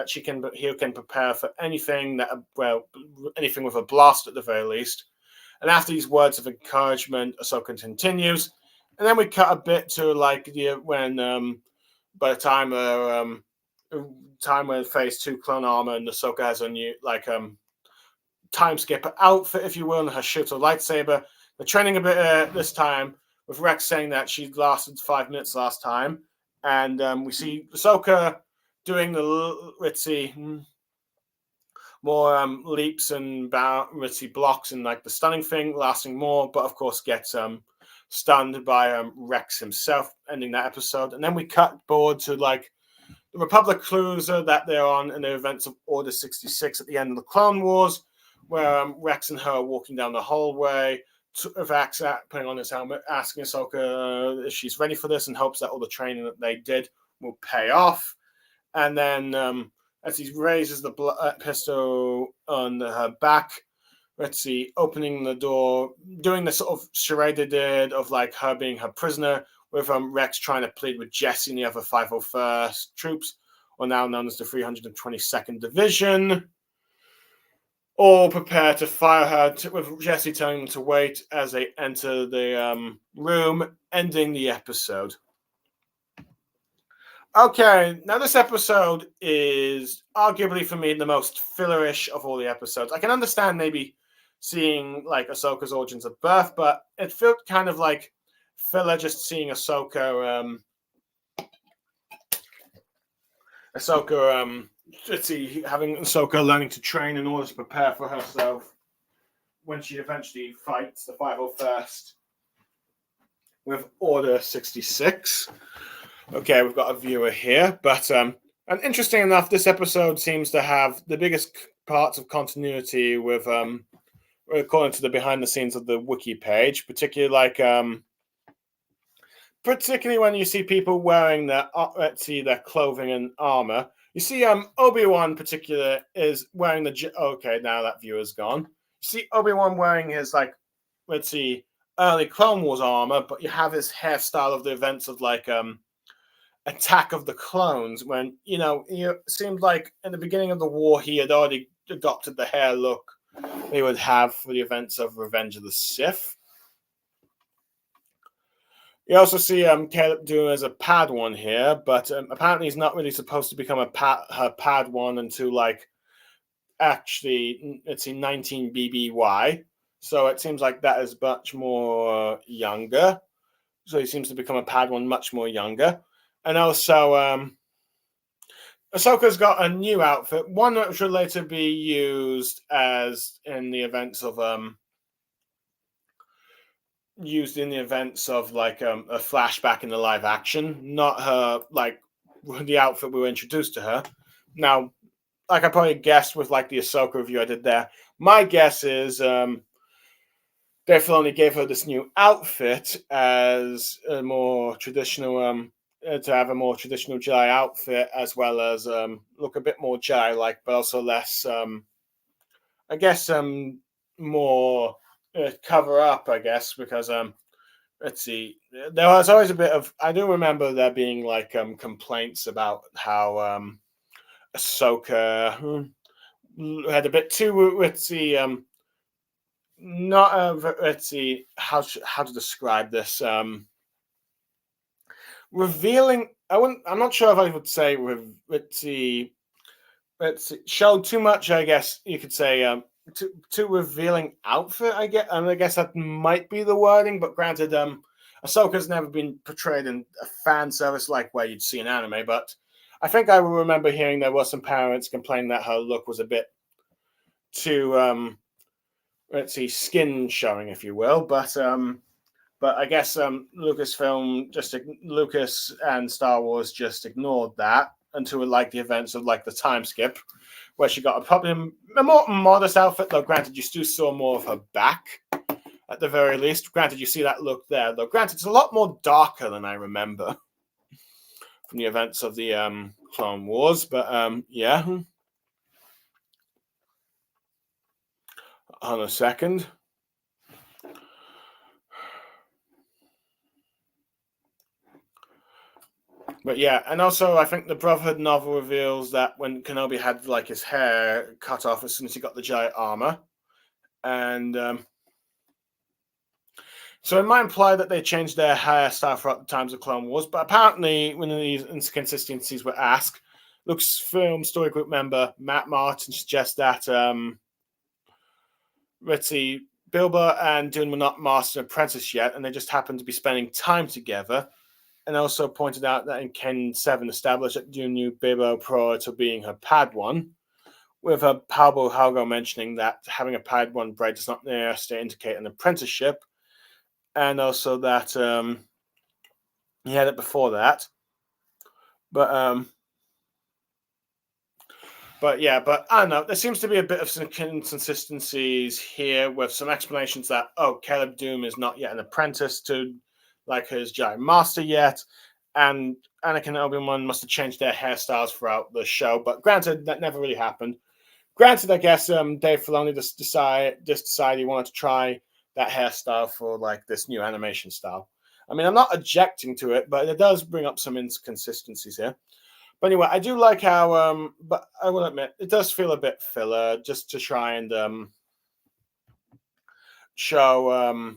he can prepare for anything anything with a blast at the very least. And after these words of encouragement, Ahsoka continues, and then we cut a bit to like when by the time when phase 2 clone armor and Ahsoka has a new time skipper outfit, if you will, and her shield or lightsaber. They're training a bit this time, with Rex saying that she lasted 5 minutes last time, and we see Ahsoka doing more leaps and blocks and like the stunning thing, lasting more, but of course gets stunned by Rex himself, ending that episode. And then we cut board to like the Republic cruiser that they're on in the events of Order 66 at the end of the Clone Wars, where Rex and her are walking down the hallway. Vax putting on his helmet, asking Ahsoka if she's ready for this, and hopes that all the training that they did will pay off. And then as he raises the pistol on her back, opening the door, doing the sort of charade they did of like her being her prisoner, with Rex trying to plead with Jesse and the other 501st troops, or now known as the 322nd Division, all prepare to fire her, with Jesse telling them to wait as they enter the room, ending the episode. Okay, now this episode is arguably for me the most fillerish of all the episodes. I can understand maybe seeing like Ahsoka's origins of birth, but it felt kind of like filler just seeing Ahsoka having Ahsoka learning to train in order to prepare for herself when she eventually fights the 501st with Order 66. Okay, we've got a viewer here, but and interesting enough, this episode seems to have the biggest parts of continuity with according to the behind the scenes of the wiki page, particularly when you see people wearing their their clothing and armor. You see Obi-Wan in particular is wearing the okay, now that viewer's gone. You see Obi-Wan wearing his early Clone Wars armor, but you have his hairstyle of the events of Attack of the Clones, when it seemed like in the beginning of the war he had already adopted the hair look they would have for the events of Revenge of the Sith. You also see Caleb doing as a Padawan here, but apparently he's not really supposed to become her Padawan until actually, let's see, 19 BBY. So it seems like that is much more younger. So he seems to become a Padawan much more younger. And also, Ahsoka's got a new outfit, one that should later be used as in the events of a flashback in the live action, not her the outfit we were introduced to her. Now, I probably guessed with the Ahsoka review I did there, my guess is Dave Filoni gave her this new outfit as a more traditional to have a more traditional Jedi outfit, as well as look a bit more Jedi-like, but also less, I guess, more cover up, I guess, because let's see, there was always a bit of, I do remember there being complaints about how Ahsoka had a bit too, let's see, not let's see how to describe this, revealing. I'm not sure if I would say let's see, show too much, I guess you could say, too revealing outfit, I guess. I guess that might be the wording, but granted, Ahsoka's never been portrayed in a fan service like where you'd see an anime, but I think I remember hearing there were some parents complaining that her look was a bit too let's see, skin showing, if you will, but I guess Lucas and Star Wars just ignored that until the events of the time skip, where she got probably a more modest outfit, though granted you still saw more of her back at the very least. Granted, you see that look there, though granted it's a lot more darker than I remember from the events of the Clone Wars, but yeah. On a second. But yeah, and also I think the Brotherhood novel reveals that when Kenobi had his hair cut off as soon as he got the giant armor, and so it might imply that they changed their hairstyle throughout the times of Clone Wars. But apparently, when these inconsistencies were asked, Lucasfilm Story Group member Matt Martin suggests that let's see, Bilbo and Dune were not master and apprentice yet, and they just happened to be spending time together. And also pointed out that in Ken 7 established that Dune knew Bilbo prior to being her Padawan, with her Pablo Halgo mentioning that having a Padawan braid does not necessarily indicate an apprenticeship, and also that he had it before that. But yeah, but I don't know. There seems to be a bit of some inconsistencies here with some explanations that, Caleb Doom is not yet an apprentice to his Jedi Master yet, and Anakin and Obi-Wan must have changed their hairstyles throughout the show. But granted, that never really happened. Granted, I guess Dave Filoni just decided he wanted to try that hairstyle for this new animation style. I mean, I'm not objecting to it, but it does bring up some inconsistencies here. But anyway, I do like how, but I will admit, it does feel a bit filler just to try and show,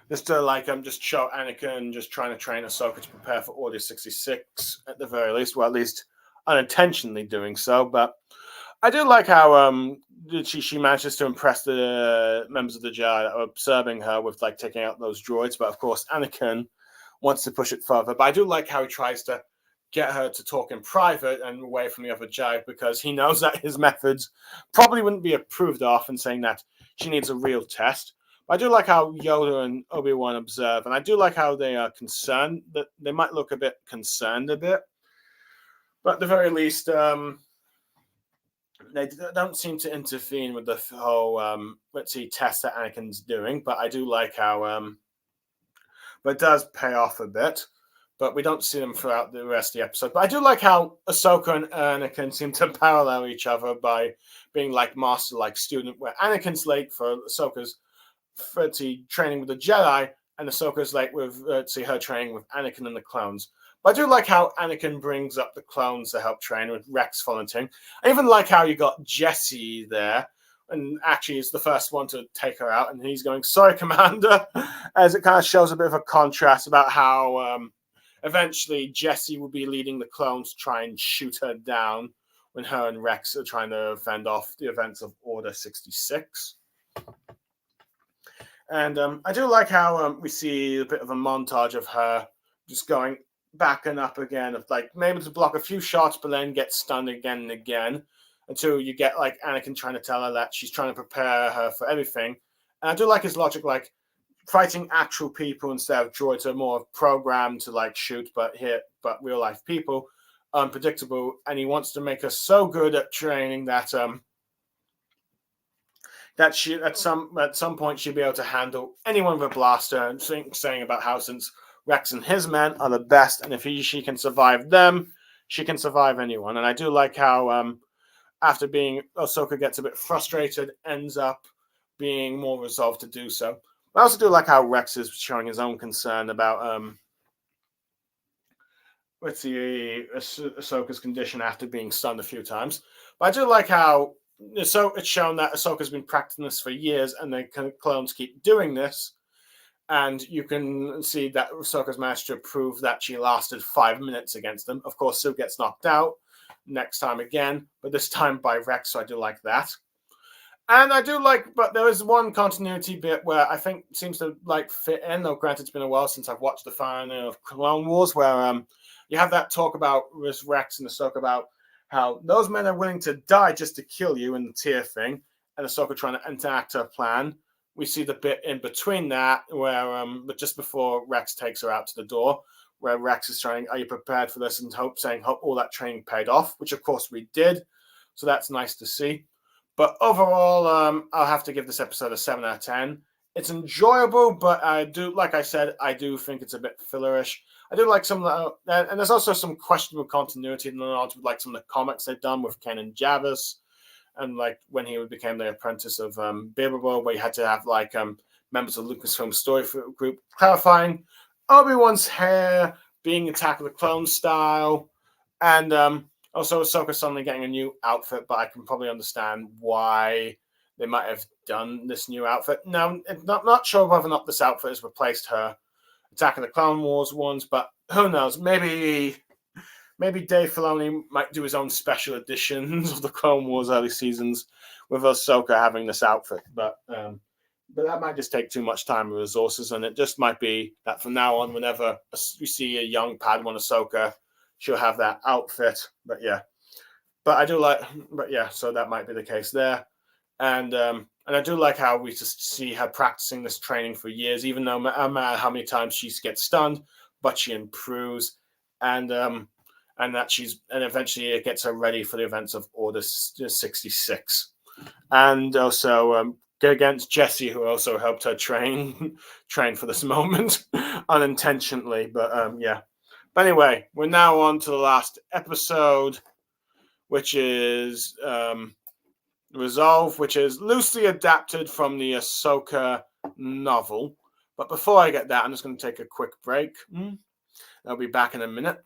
just to just show Anakin just trying to train Ahsoka to prepare for Order 66 at the very least, well, at least unintentionally doing so. But I do like how she manages to impress the members of the Jedi that are observing her with taking out those droids. But of course, Anakin wants to push it further. But I do like how he tries to get her to talk in private and away from the other Jedi because he knows that his methods probably wouldn't be approved of, and saying that she needs a real test. But I do like how Yoda and Obi-Wan observe, and I do like how they are concerned, that they might look a bit concerned a bit, but at the very least, they don't seem to intervene with the whole let's see test that Anakin's doing. But I do like how but it does pay off a bit. But we don't see them throughout the rest of the episode. But I do like how Ahsoka and Anakin seem to parallel each other by being like master, like student, where Anakin's late for Ahsoka's training with the Jedi, and Ahsoka's late with see her training with Anakin and the clones. But I do like how Anakin brings up the clones to help train with Rex volunteering. I even like how you got Jesse there, and actually is the first one to take her out, and he's going, "Sorry, Commander," as it kind of shows a bit of a contrast about how eventually Jesse will be leading the clones to try and shoot her down when her and Rex are trying to fend off the events of Order 66. And I do like how we see a bit of a montage of her just going back and up again, of like maybe to block a few shots, but then get stunned again and again until you get like Anakin trying to tell her that she's trying to prepare her for everything. And I do like his logic, like fighting actual people instead of droids are more programmed to like shoot, but real life people, unpredictable. And he wants to make her so good at training that that she at some point she'll be able to handle anyone with a blaster, and saying about how since Rex and his men are the best, and if she can survive them, she can survive anyone. And I do like how after being Ahsoka gets a bit frustrated, ends up being more resolved to do so. I also do like how Rex is showing his own concern about with the Ahsoka's condition after being stunned a few times. But I do like how so it's shown that Ahsoka's been practicing this for years, and the clones keep doing this. And you can see that Ahsoka's managed to prove that she lasted 5 minutes against them. Of course, Sue gets knocked out next time again, but this time by Rex, so I do like that. And I do like, but there is one continuity bit where I think seems to like fit in. Though granted, it's been a while since I've watched the final of Clone Wars, where you have that talk about Rex and Ahsoka about how those men are willing to die just to kill you in the tier thing, and Ahsoka trying to enact her plan. We see the bit in between that where, but just before Rex takes her out to the door, where Rex is saying, "Are you prepared for this?" and hope all that training paid off, which of course we did. So that's nice to see. But overall, I'll have to give this episode a 7 out of 10. It's enjoyable, but I do, like I said, I do think it's a bit fillerish. I do like some of the, and there's also some questionable continuity in the knowledge with like some of the comics they've done with Ken and Jarvis, and like when he became the apprentice of Bibbable, where you had to have like members of Lucasfilm story group clarifying Obi-Wan's hair being Attack of the Clones style, and also Ahsoka suddenly getting a new outfit, but I can probably understand why they might have done this new outfit. Now, I'm not sure whether or not this outfit has replaced her Attack of the Clone Wars ones, but who knows? Maybe Dave Filoni might do his own special editions of the Clone Wars early seasons with Ahsoka having this outfit, but that might just take too much time and resources, and it just might be that from now on, whenever we see a young Padawan Ahsoka, she'll have that outfit. But so that might be the case there, and I do like how we just see her practicing this training for years, even though no matter how many times she gets stunned, but she improves, and eventually it gets her ready for the events of Order 66, and also against Jesse, who also helped her train for this moment unintentionally. But yeah. But anyway, we're now on to the last episode, which is Resolve, which is loosely adapted from the Ahsoka novel. But before I get that, I'm just going to take a quick break. I'll be back in a minute.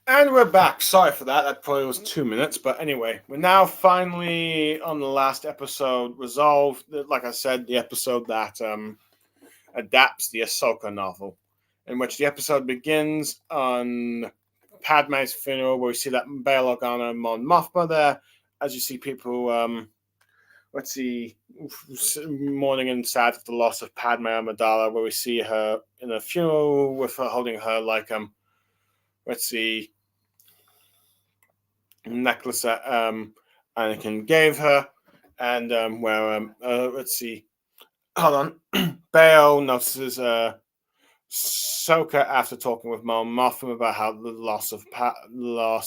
And we're back. Sorry for that. That probably was 2 minutes. But anyway, we're now finally on the last episode resolved. Like I said, the episode that adapts the Ahsoka novel, in which the episode begins on Padme's funeral, where we see that Bail Organa and Mon Mothma there. As you see people, let's see, mourning and sad for the loss of Padme Amidala, where we see her in a funeral with her holding her like let's see, necklace that Anakin gave her, and where let's see, hold on, Bail notices Ahsoka after talking with Mon Mothma about how the loss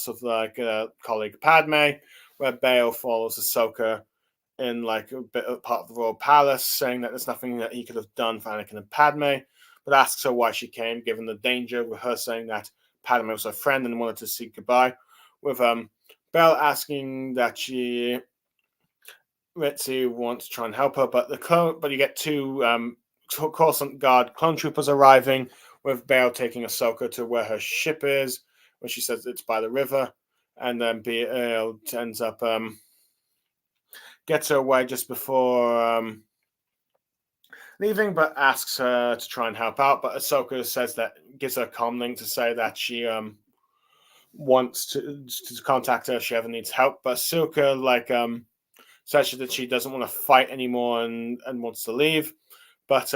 of like colleague Padme, where Bail follows Ahsoka in like a bit of part of the royal palace, saying that there's nothing that he could have done for Anakin and Padme, but asks her why she came, given the danger, with her saying that Padme was her friend and wanted to say goodbye, with Bail asking that she Ritzy wants to try and help her, but you get two Coruscant Guard clone troopers arriving, with Bail taking Ahsoka to where her ship is, where she says it's by the river, and then Bail ends up gets her away just before leaving, but asks her to try and help out. But Ahsoka says that, gives her a comlink to say that she wants to contact her if she ever needs help. But Ahsoka says that she doesn't want to fight anymore and wants to leave. But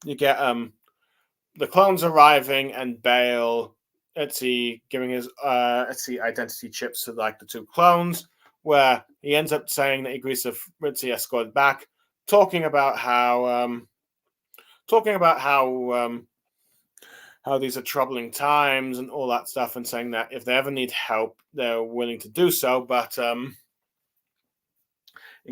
you get the clones arriving and Bail giving his identity chips to like the two clones, where he ends up saying that he agrees to Ritzy escorted back, talking about how these are troubling times and all that stuff, and saying that if they ever need help, they're willing to do so, but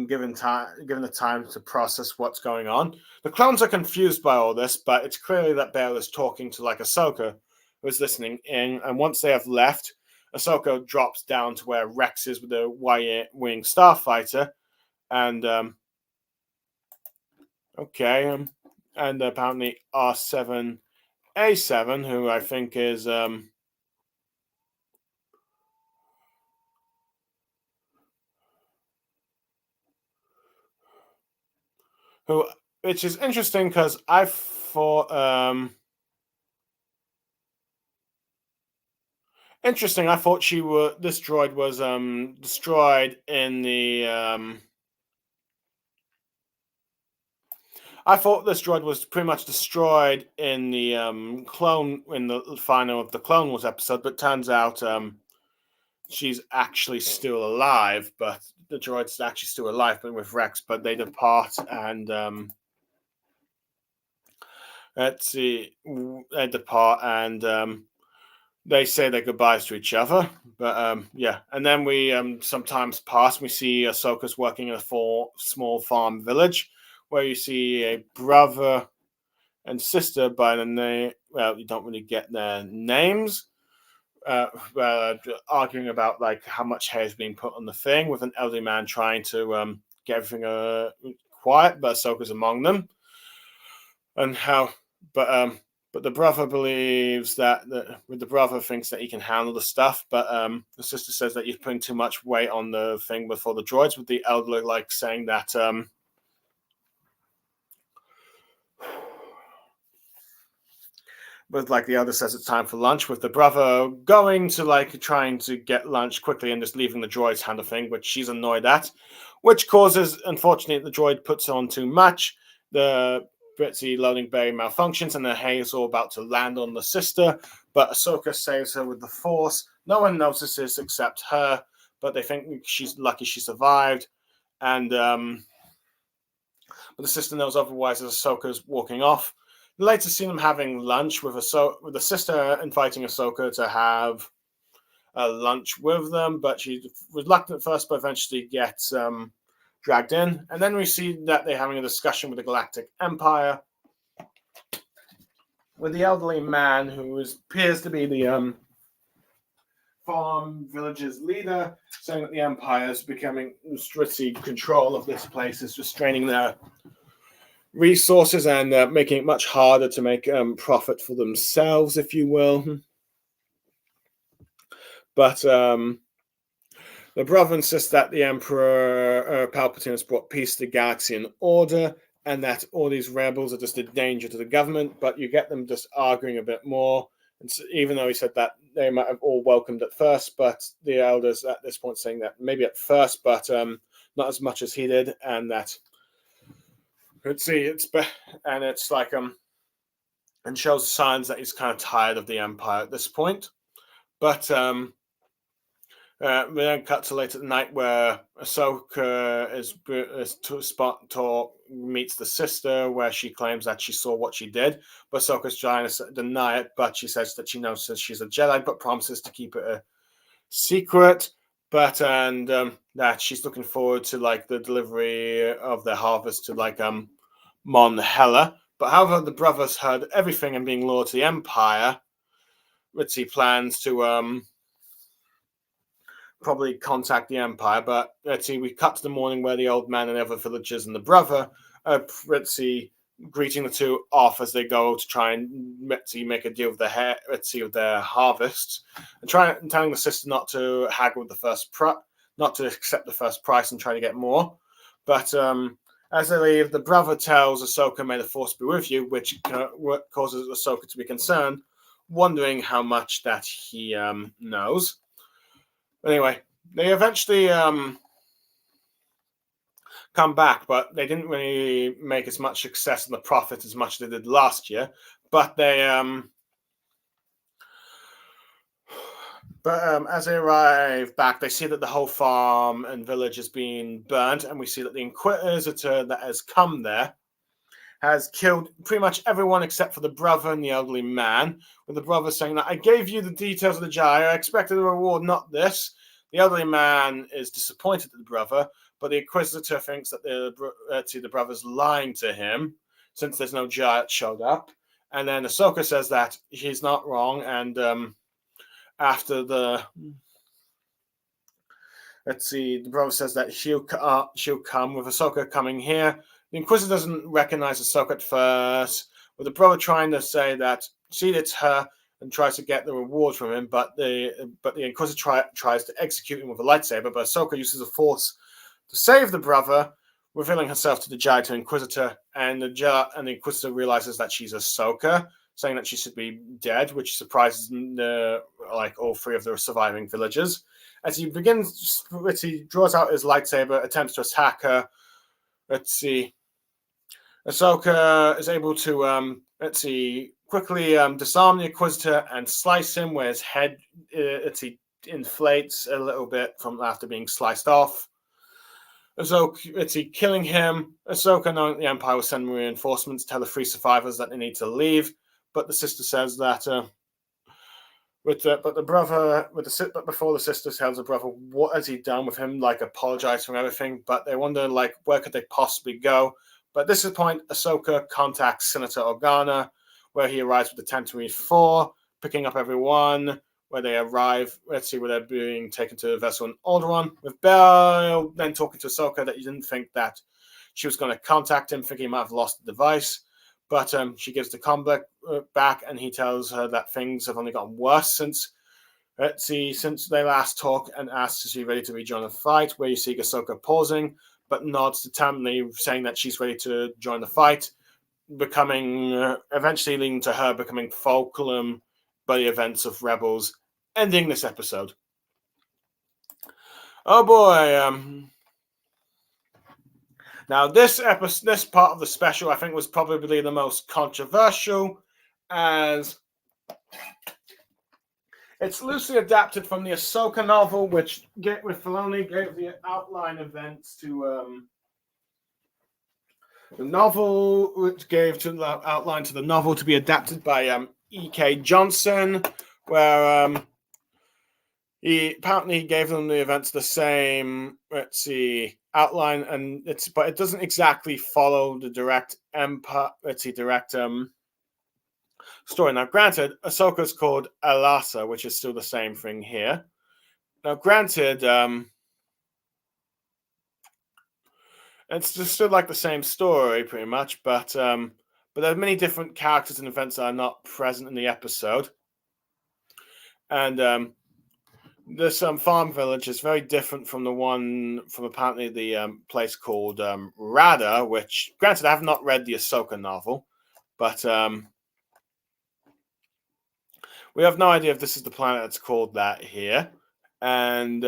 given the time to process what's going on. The clones are confused by all this, but it's clearly that Bail is talking to like Ahsoka, who's listening in, and once they have left, Ahsoka drops down to where Rex is with the Y-wing starfighter, and and apparently R7A7, who I think is which is interesting because I thought interesting. I thought this droid was destroyed in the I thought this droid was pretty much destroyed in the final of the Clone Wars episode, but turns out she's actually still alive. But the droid's actually still alive, but with Rex. But they depart, and they depart, and they say their goodbyes to each other. But yeah, and then we sometimes pass. We see Ahsoka's working in a small farm village, where you see a brother and sister by the name. Well, you don't really get their names. Arguing about like how much hair is being put on the thing, with an elderly man trying to get everything quiet, but Ahsoka's among them, and how, but the brother believes that the brother thinks that he can handle the stuff, but the sister says that you're putting too much weight on the thing before the droids, with the elder like saying that but like the elder says it's time for lunch, with the brother going to like trying to get lunch quickly and just leaving the droids handle thing, which she's annoyed at, which causes, unfortunately, the droid puts on too much. The Britzy loading bay malfunctions, and the hay is all about to land on the sister, but Ahsoka saves her with the Force. No one notices except her, but they think she's lucky she survived, and but the sister knows otherwise as Ahsoka's walking off. Later, see them having lunch with the sister inviting Ahsoka to have lunch with them, but she's reluctant at first, but eventually gets dragged in. And then we see that they're having a discussion with the Galactic Empire, with the elderly man who appears to be the farm village's leader, saying that the Empire is becoming restricted control of this place, is restraining their resources and making it much harder to make profit for themselves, if you will. But the brother insists that the Emperor Palpatine has brought peace to the galaxy and order, and that all these rebels are just a danger to the government. But you get them just arguing a bit more. And so, even though he said that they might have all welcomed at first, but the elders at this point saying that maybe at first, but not as much as he did, and that let's see, and it's like and shows signs that he's kind of tired of the Empire at this point. But we then cut to late at night where Ahsoka is to spot talk meets the sister, where she claims that she saw what she did, but Ahsoka's trying to deny it. But she says that she knows that she's a Jedi, but promises to keep it a secret. But that she's looking forward to like the delivery of the harvest to like Mon Hela. But however, the brothers heard everything and being loyal to the Empire, Ritzy plans to probably contact the Empire. But let's see, we cut to the morning where the old man and other villagers and the brother Ritzy greeting the two off as they go to try and make a deal with with their harvests, and telling the sister not to haggle with the first not to accept the first price and try to get more. But as they leave, the brother tells Ahsoka, "May the Force be with you," which causes Ahsoka to be concerned, wondering how much that he knows. Anyway, they eventually come back, but they didn't really make as much success in the Prophet as much as they did last year. But they as they arrive back, they see that the whole farm and village has been burnt, and we see that the Inquisitor that has come there has killed pretty much everyone except for the brother and the elderly man, with the brother saying that I gave you the details of the Jedi, I expected a reward, not this. The elderly man is disappointed at the brother, but the Inquisitor thinks that the brother's lying to him, since there's no Jedi that showed up. And then Ahsoka says that he's not wrong, and after the the brother says that she'll come, with Ahsoka coming here. The Inquisitor doesn't recognize Ahsoka at first, with the brother trying to say that, see, it's her, and tries to get the reward from him, but the Inquisitor tries to execute him with a lightsaber, but Ahsoka uses the Force to save the brother, revealing herself to the Jedi Inquisitor, and the Inquisitor realizes that she's Ahsoka, saying that she should be dead, which surprises all three of the surviving villagers. As he draws out his lightsaber, attempts to attack her. Ahsoka is able to quickly disarm the Inquisitor and slice him, where his head inflates a little bit from after being sliced off. Ahsoka, killing him. Ahsoka, knowing the Empire will send reinforcements, tell the three survivors that they need to leave. But the sister says that, but before the sister tells the brother what has he done with him, like apologize for everything. But they wonder where could they possibly go. But at this point, Ahsoka contacts Senator Organa, where he arrives with the Tatooine 4, picking up everyone. Where they arrive, where they're being taken to a vessel in Alderaan, with Bell then talking to Ahsoka that he didn't think that she was going to contact him, thinking he might have lost the device. But she gives the combat back, and he tells her that things have only gotten worse since they last talked, and asks if she's ready to rejoin the fight, where you see Ahsoka pausing, but nods determinedly, saying that she's ready to join the fight, eventually leading to her becoming fulcrum by the events of Rebels, ending this episode. Oh boy! Now this part of the special, I think, was probably the most controversial, as it's loosely adapted from the Ahsoka novel, which with Filoni gave the outline events to the novel, which gave to the outline to the novel to be adapted by E.K. Johnson, where he gave them the events the same. Outline, but it doesn't exactly follow the direct story. Now, granted, Ahsoka's called Alasa, which is still the same thing here. Now, granted, it's just still like the same story, pretty much, but there are many different characters and events that are not present in the episode. And this farm village is very different from the one from apparently the place called Rada, which, granted, I have not read the Ahsoka novel, but we have no idea if this is the planet that's called that here. And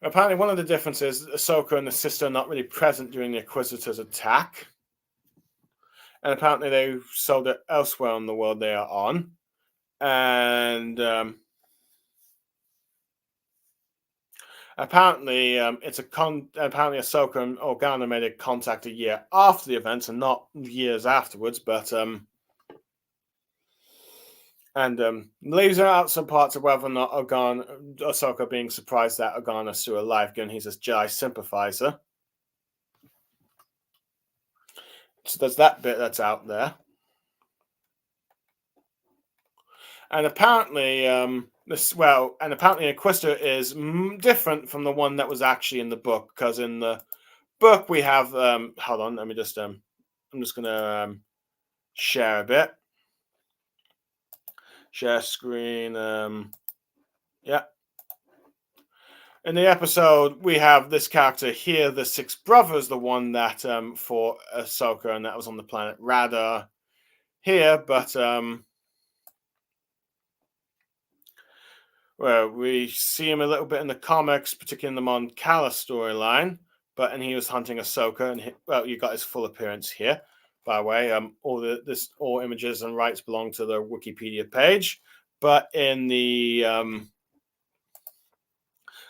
apparently one of the differences, Ahsoka and the sister are not really present during the Inquisitor's attack. And apparently they sold it elsewhere in the world they are on. And apparently apparently Ahsoka and Organa made a contact a year after the events and not years afterwards, but leaves out some parts of whether or not Ahsoka being surprised that Organa's still alive, given he's a Jedi sympathizer. So there's that bit that's out there. And apparently, apparently Inquisitor is different from the one that was actually in the book, because in the book we have, hold on, let me just, I'm just gonna share a bit. Share screen, yeah. In the episode, we have this character here, the Sixth Brothers, the one that fought Ahsoka, and that was on the planet Rada here, but well, we see him a little bit in the comics, particularly in the Mon Cala storyline, and he was hunting Ahsoka, and you got his full appearance here. By the way, all images and rights belong to the Wikipedia page, but in the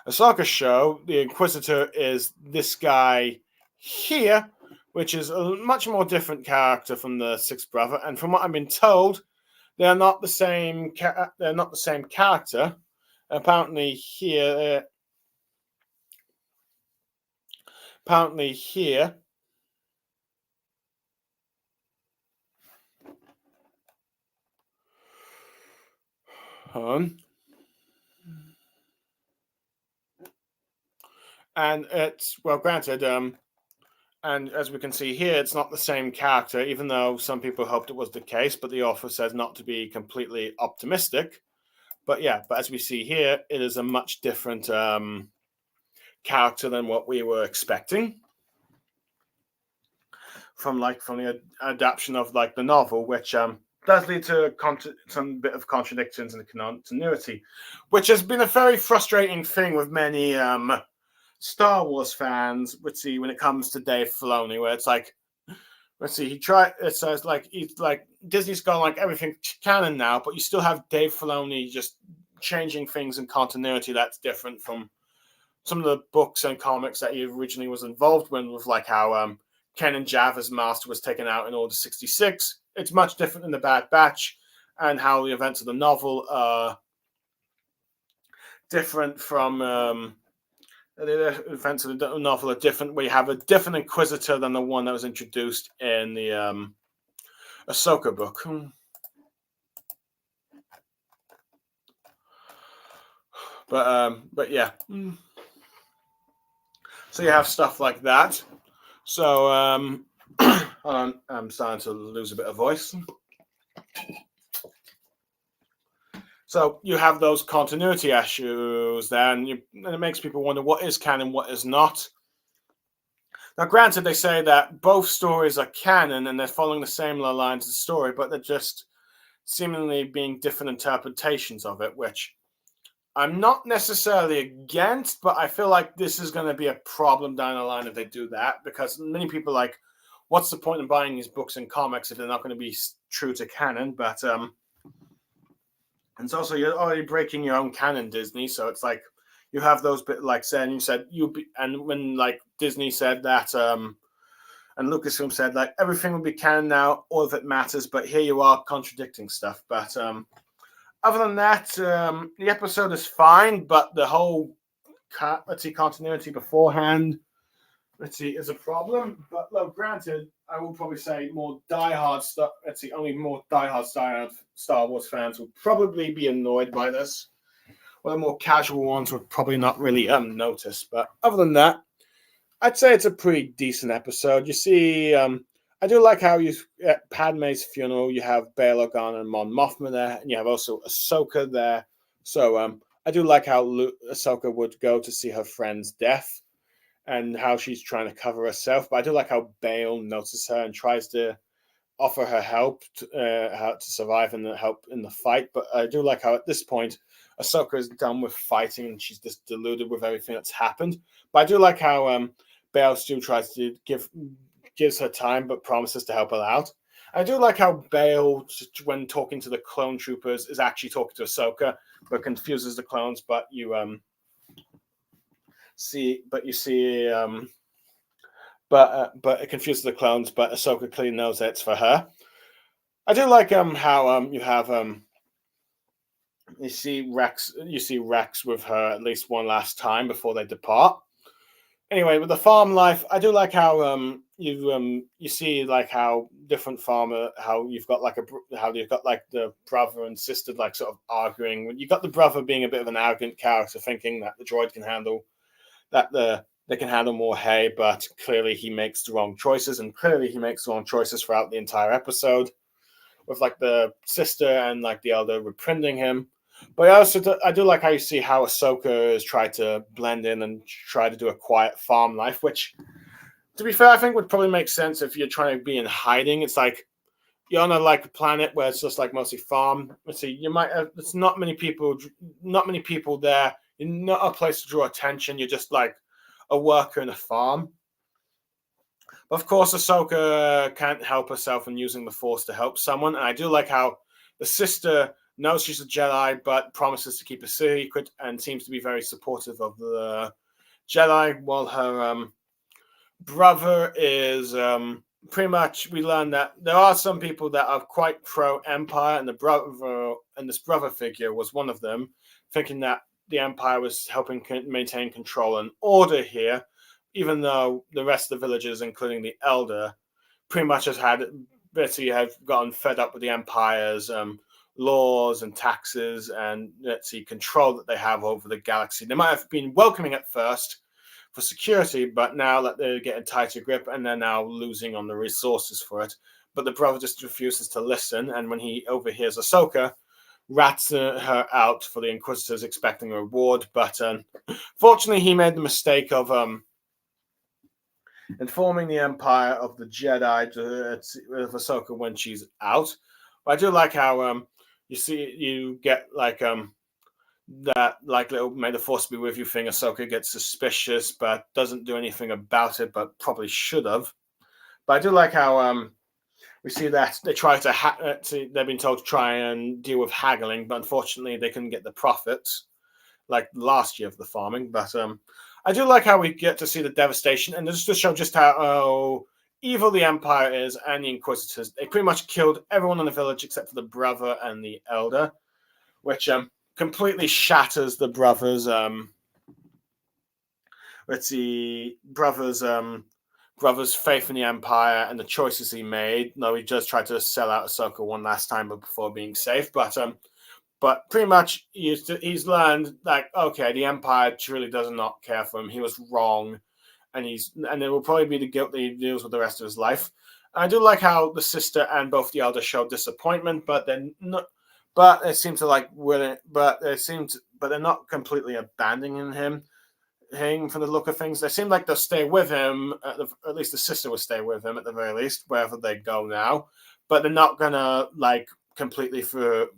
Ahsoka show, the Inquisitor is this guy here, which is a much more different character from the Sixth Brother, and from what I've been told, they're not the same. They're not the same character. Apparently here, and it's, well, granted, and as we can see here, it's not the same character, even though some people hoped it was the case, but the author says not to be completely optimistic. But yeah, but as we see here, it is a much different character than what we were expecting from the adaptation of the novel, which does lead to some bit of contradictions in the continuity, which has been a very frustrating thing with many Star Wars fans. Let's see, when it comes to Dave Filoni, where it's like, let's see, it says Disney's gone everything canon now, but you still have Dave Filoni just changing things in continuity that's different from some of the books and comics that he originally was involved with how Kanan Jarrus's master was taken out in Order 66. It's much different in the Bad Batch, and how the events of the novel are different from the events of the novel are different. We have a different Inquisitor than the one that was introduced in the Ahsoka book. But yeah. So you have stuff like that. So I'm starting to lose a bit of voice. So you have those continuity issues there, and it makes people wonder what is canon, what is not. Now, granted, they say that both stories are canon and they're following the same lines of the story, but they're just seemingly being different interpretations of it, which I'm not necessarily against, but I feel like this is going to be a problem down the line if they do that, because many people are like, what's the point in buying these books and comics if they're not going to be true to canon? But and it's also, you're already breaking your own canon, Disney. So it's like you have those bit saying, you said and when Disney said that and Lucasfilm said everything will be canon now, all of it matters, but here you are contradicting stuff. But other than that, the episode is fine, but the whole continuity beforehand, is a problem. But look, granted, I will probably say more diehard stuff. Only more diehard Star Wars fans will probably be annoyed by this. Well, the more casual ones would probably not really notice. But other than that, I'd say it's a pretty decent episode. You see I do like how you at Padme's funeral you have Bail Organa and Mon Mothma there, and you have also Ahsoka there. So I do like how Ahsoka would go to see her friend's death and how she's trying to cover herself. But I do like how Bail notices her and tries to offer her help how to survive and help in the fight. But I do like how at this point Ahsoka is done with fighting and she's just deluded with everything that's happened. But I do like how Bail still tries to gives her time but promises to help her out. I do like how Bail, when talking to the clone troopers, is actually talking to Ahsoka, but confuses the clones. But you see, but it confuses the clones. But Ahsoka clearly knows that it's for her. I do like how you have you see Rex with her at least one last time before they depart. Anyway, with the farm life, I do like how you see like how different farmer how you've got like how you've got like the brother and sister like sort of arguing. You got the brother being a bit of an arrogant character, thinking that the droid can handle they can handle more hay, but clearly he makes the wrong choices, and clearly he makes the wrong choices throughout the entire episode, with like the sister and like the elder reprimanding him. But I do like how you see how Ahsoka has tried to blend in and try to do a quiet farm life, which, to be fair, I think would probably make sense if you're trying to be in hiding. It's like you're on a like planet where it's just like mostly farm. Let's see, you might have, there's not many people there. You're not a place to draw attention. You're just like a worker in a farm. Of course, Ahsoka can't help herself in using the Force to help someone, and I do like how the sister knows she's a Jedi, but promises to keep a secret and seems to be very supportive of the Jedi, while her brother is pretty much. We learn that there are some people that are quite pro-Empire, and this brother figure was one of them, thinking that the Empire was helping maintain control and order here, even though the rest of the villagers, including the Elder, pretty much basically have gotten fed up with the Empire's laws and taxes and control that they have over the galaxy. They might have been welcoming at first for security, but now that they're getting tighter grip and they're now losing on the resources for it. But the brother just refuses to listen, and when he overhears Ahsoka, rats her out for the Inquisitors, expecting a reward. But fortunately, he made the mistake of informing the Empire of the Jedi of Ahsoka when she's out. But I do like how you get like that like little "May the Force be with you" thing. Ahsoka gets suspicious but doesn't do anything about it, but probably should have. But I do like how we see that they try they've been told to try and deal with haggling, but unfortunately they couldn't get the profits like last year of the farming. But I do like how we get to see the devastation, and just to show just how evil the Empire is and the Inquisitors. They pretty much killed everyone in the village except for the brother and the elder, which completely shatters the brother's brother's faith in the Empire and the choices he made. No, he just tried to sell out Ahsoka one last time before being safe. But pretty much he's learned like, okay, the Empire truly does not care for him. He was wrong, and it will probably be the guilt that he deals with the rest of his life. I do like how the sister and both the elder show disappointment, but then not. But they seem to but they're not completely abandoning him. From the look of things, they seem like they'll stay with him. At least the sister will stay with him at the very least, wherever they go now. But they're not gonna like completely forget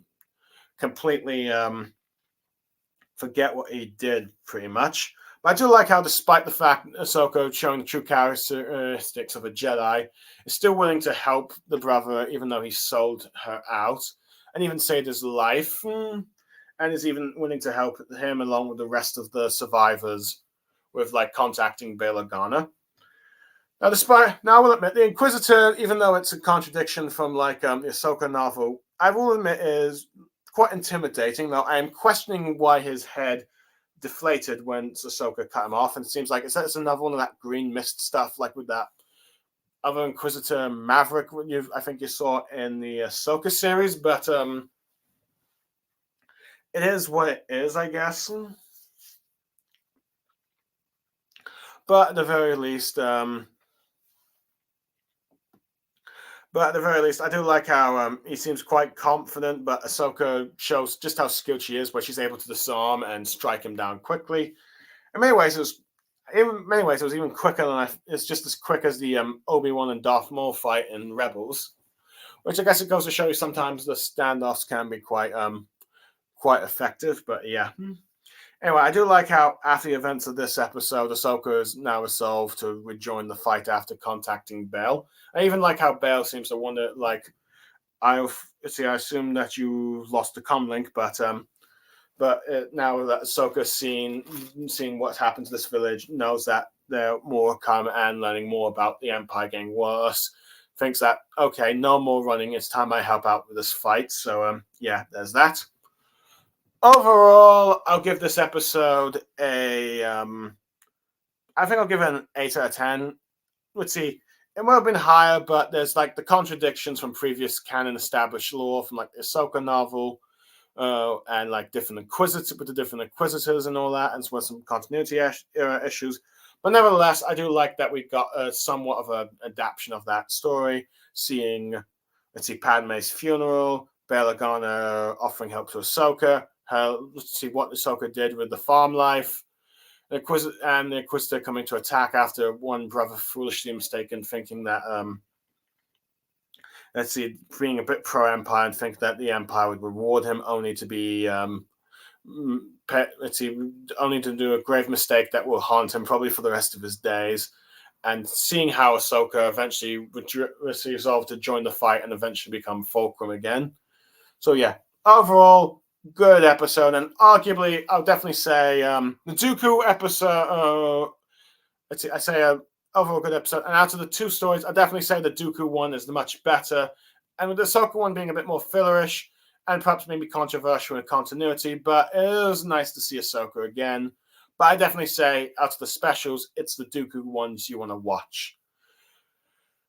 what he did, pretty much. But I do like how, despite the fact Ahsoka showing the true characteristics of a Jedi, is still willing to help the brother, even though he sold her out, and even saved his life, and is even willing to help him along with the rest of the survivors with like contacting Bail Organa. Now I will admit the Inquisitor, even though it's a contradiction from like the Ahsoka novel, I will admit is quite intimidating. Though I am questioning why his head deflated when Ahsoka cut him off, and it seems like it's another one of that green mist stuff, like with that other Inquisitor Maverick. I think you saw in the Ahsoka series, but it is what it is, I guess. But at the very least, But at the very least, I do like how he seems quite confident, but Ahsoka shows just how skilled she is, where she's able to disarm and strike him down quickly. In many ways, it was even quicker than it's just as quick as the Obi-Wan and Darth Maul fight in Rebels, which I guess it goes to show you sometimes the standoffs can be quite effective. But yeah. Anyway, I do like how after the events of this episode, Ahsoka is now resolved to rejoin the fight after contacting Bail. I even like how Bail seems to wonder, like, I assume that you lost the comlink, but now that Ahsoka's seen what's happened to this village, knows that there are more come and learning more about the Empire getting worse, thinks that, okay, no more running, it's time I help out with this fight. So yeah, there's that. Overall, I'll give this episode I think I'll give it an 8 out of 10. Let's see, it might have been higher, but there's like the contradictions from previous canon established lore from like the Ahsoka novel, and like different inquisitors with the different inquisitors and all that, and some continuity issues. But nevertheless, I do like that we got somewhat of an adaptation of that story, seeing, let's see, Padme's funeral, Bail Organa offering help to Ahsoka, let's see what Ahsoka did with the farm life, the Inquisitor coming to attack after one brother foolishly mistaken, thinking that let's see, being a bit pro-Empire and think that the Empire would reward him, only to be only to do a grave mistake that will haunt him probably for the rest of his days. And seeing how Ahsoka eventually resolved to join the fight and eventually become Fulcrum again. So yeah, overall, good episode, and arguably, I'll definitely say the Dooku episode. Let's see, I say overall good episode, and out of the two stories, I definitely say the Dooku one is the much better, and with the Ahsoka one being a bit more fillerish and perhaps maybe controversial in continuity, but it was nice to see Ahsoka again. But I definitely say out of the specials, it's the Dooku ones you want to watch.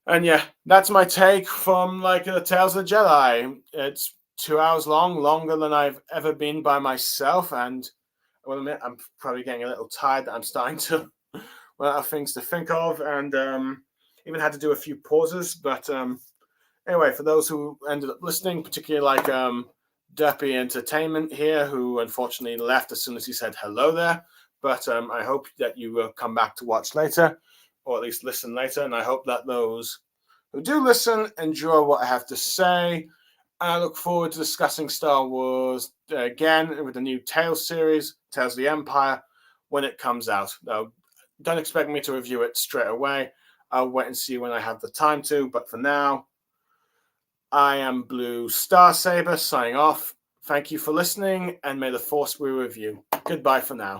And yeah, that's my take from like the Tales of the Jedi. It's 2 hours long, longer than I've ever been by myself, and I will admit I'm probably getting a little tired. I'm starting to run out of things to think of, and even had to do a few pauses. But anyway, for those who ended up listening, particularly like Derpy Entertainment here, who unfortunately left as soon as he said hello there. But I hope that you will come back to watch later, or at least listen later. And I hope that those who do listen enjoy what I have to say. I look forward to discussing Star Wars again with the new Tales series, Tales of the Empire, when it comes out. Now, don't expect me to review it straight away. I'll wait and see when I have the time to. But for now, I am Blue Star Saber signing off. Thank you for listening, and may the Force be with you. Goodbye for now.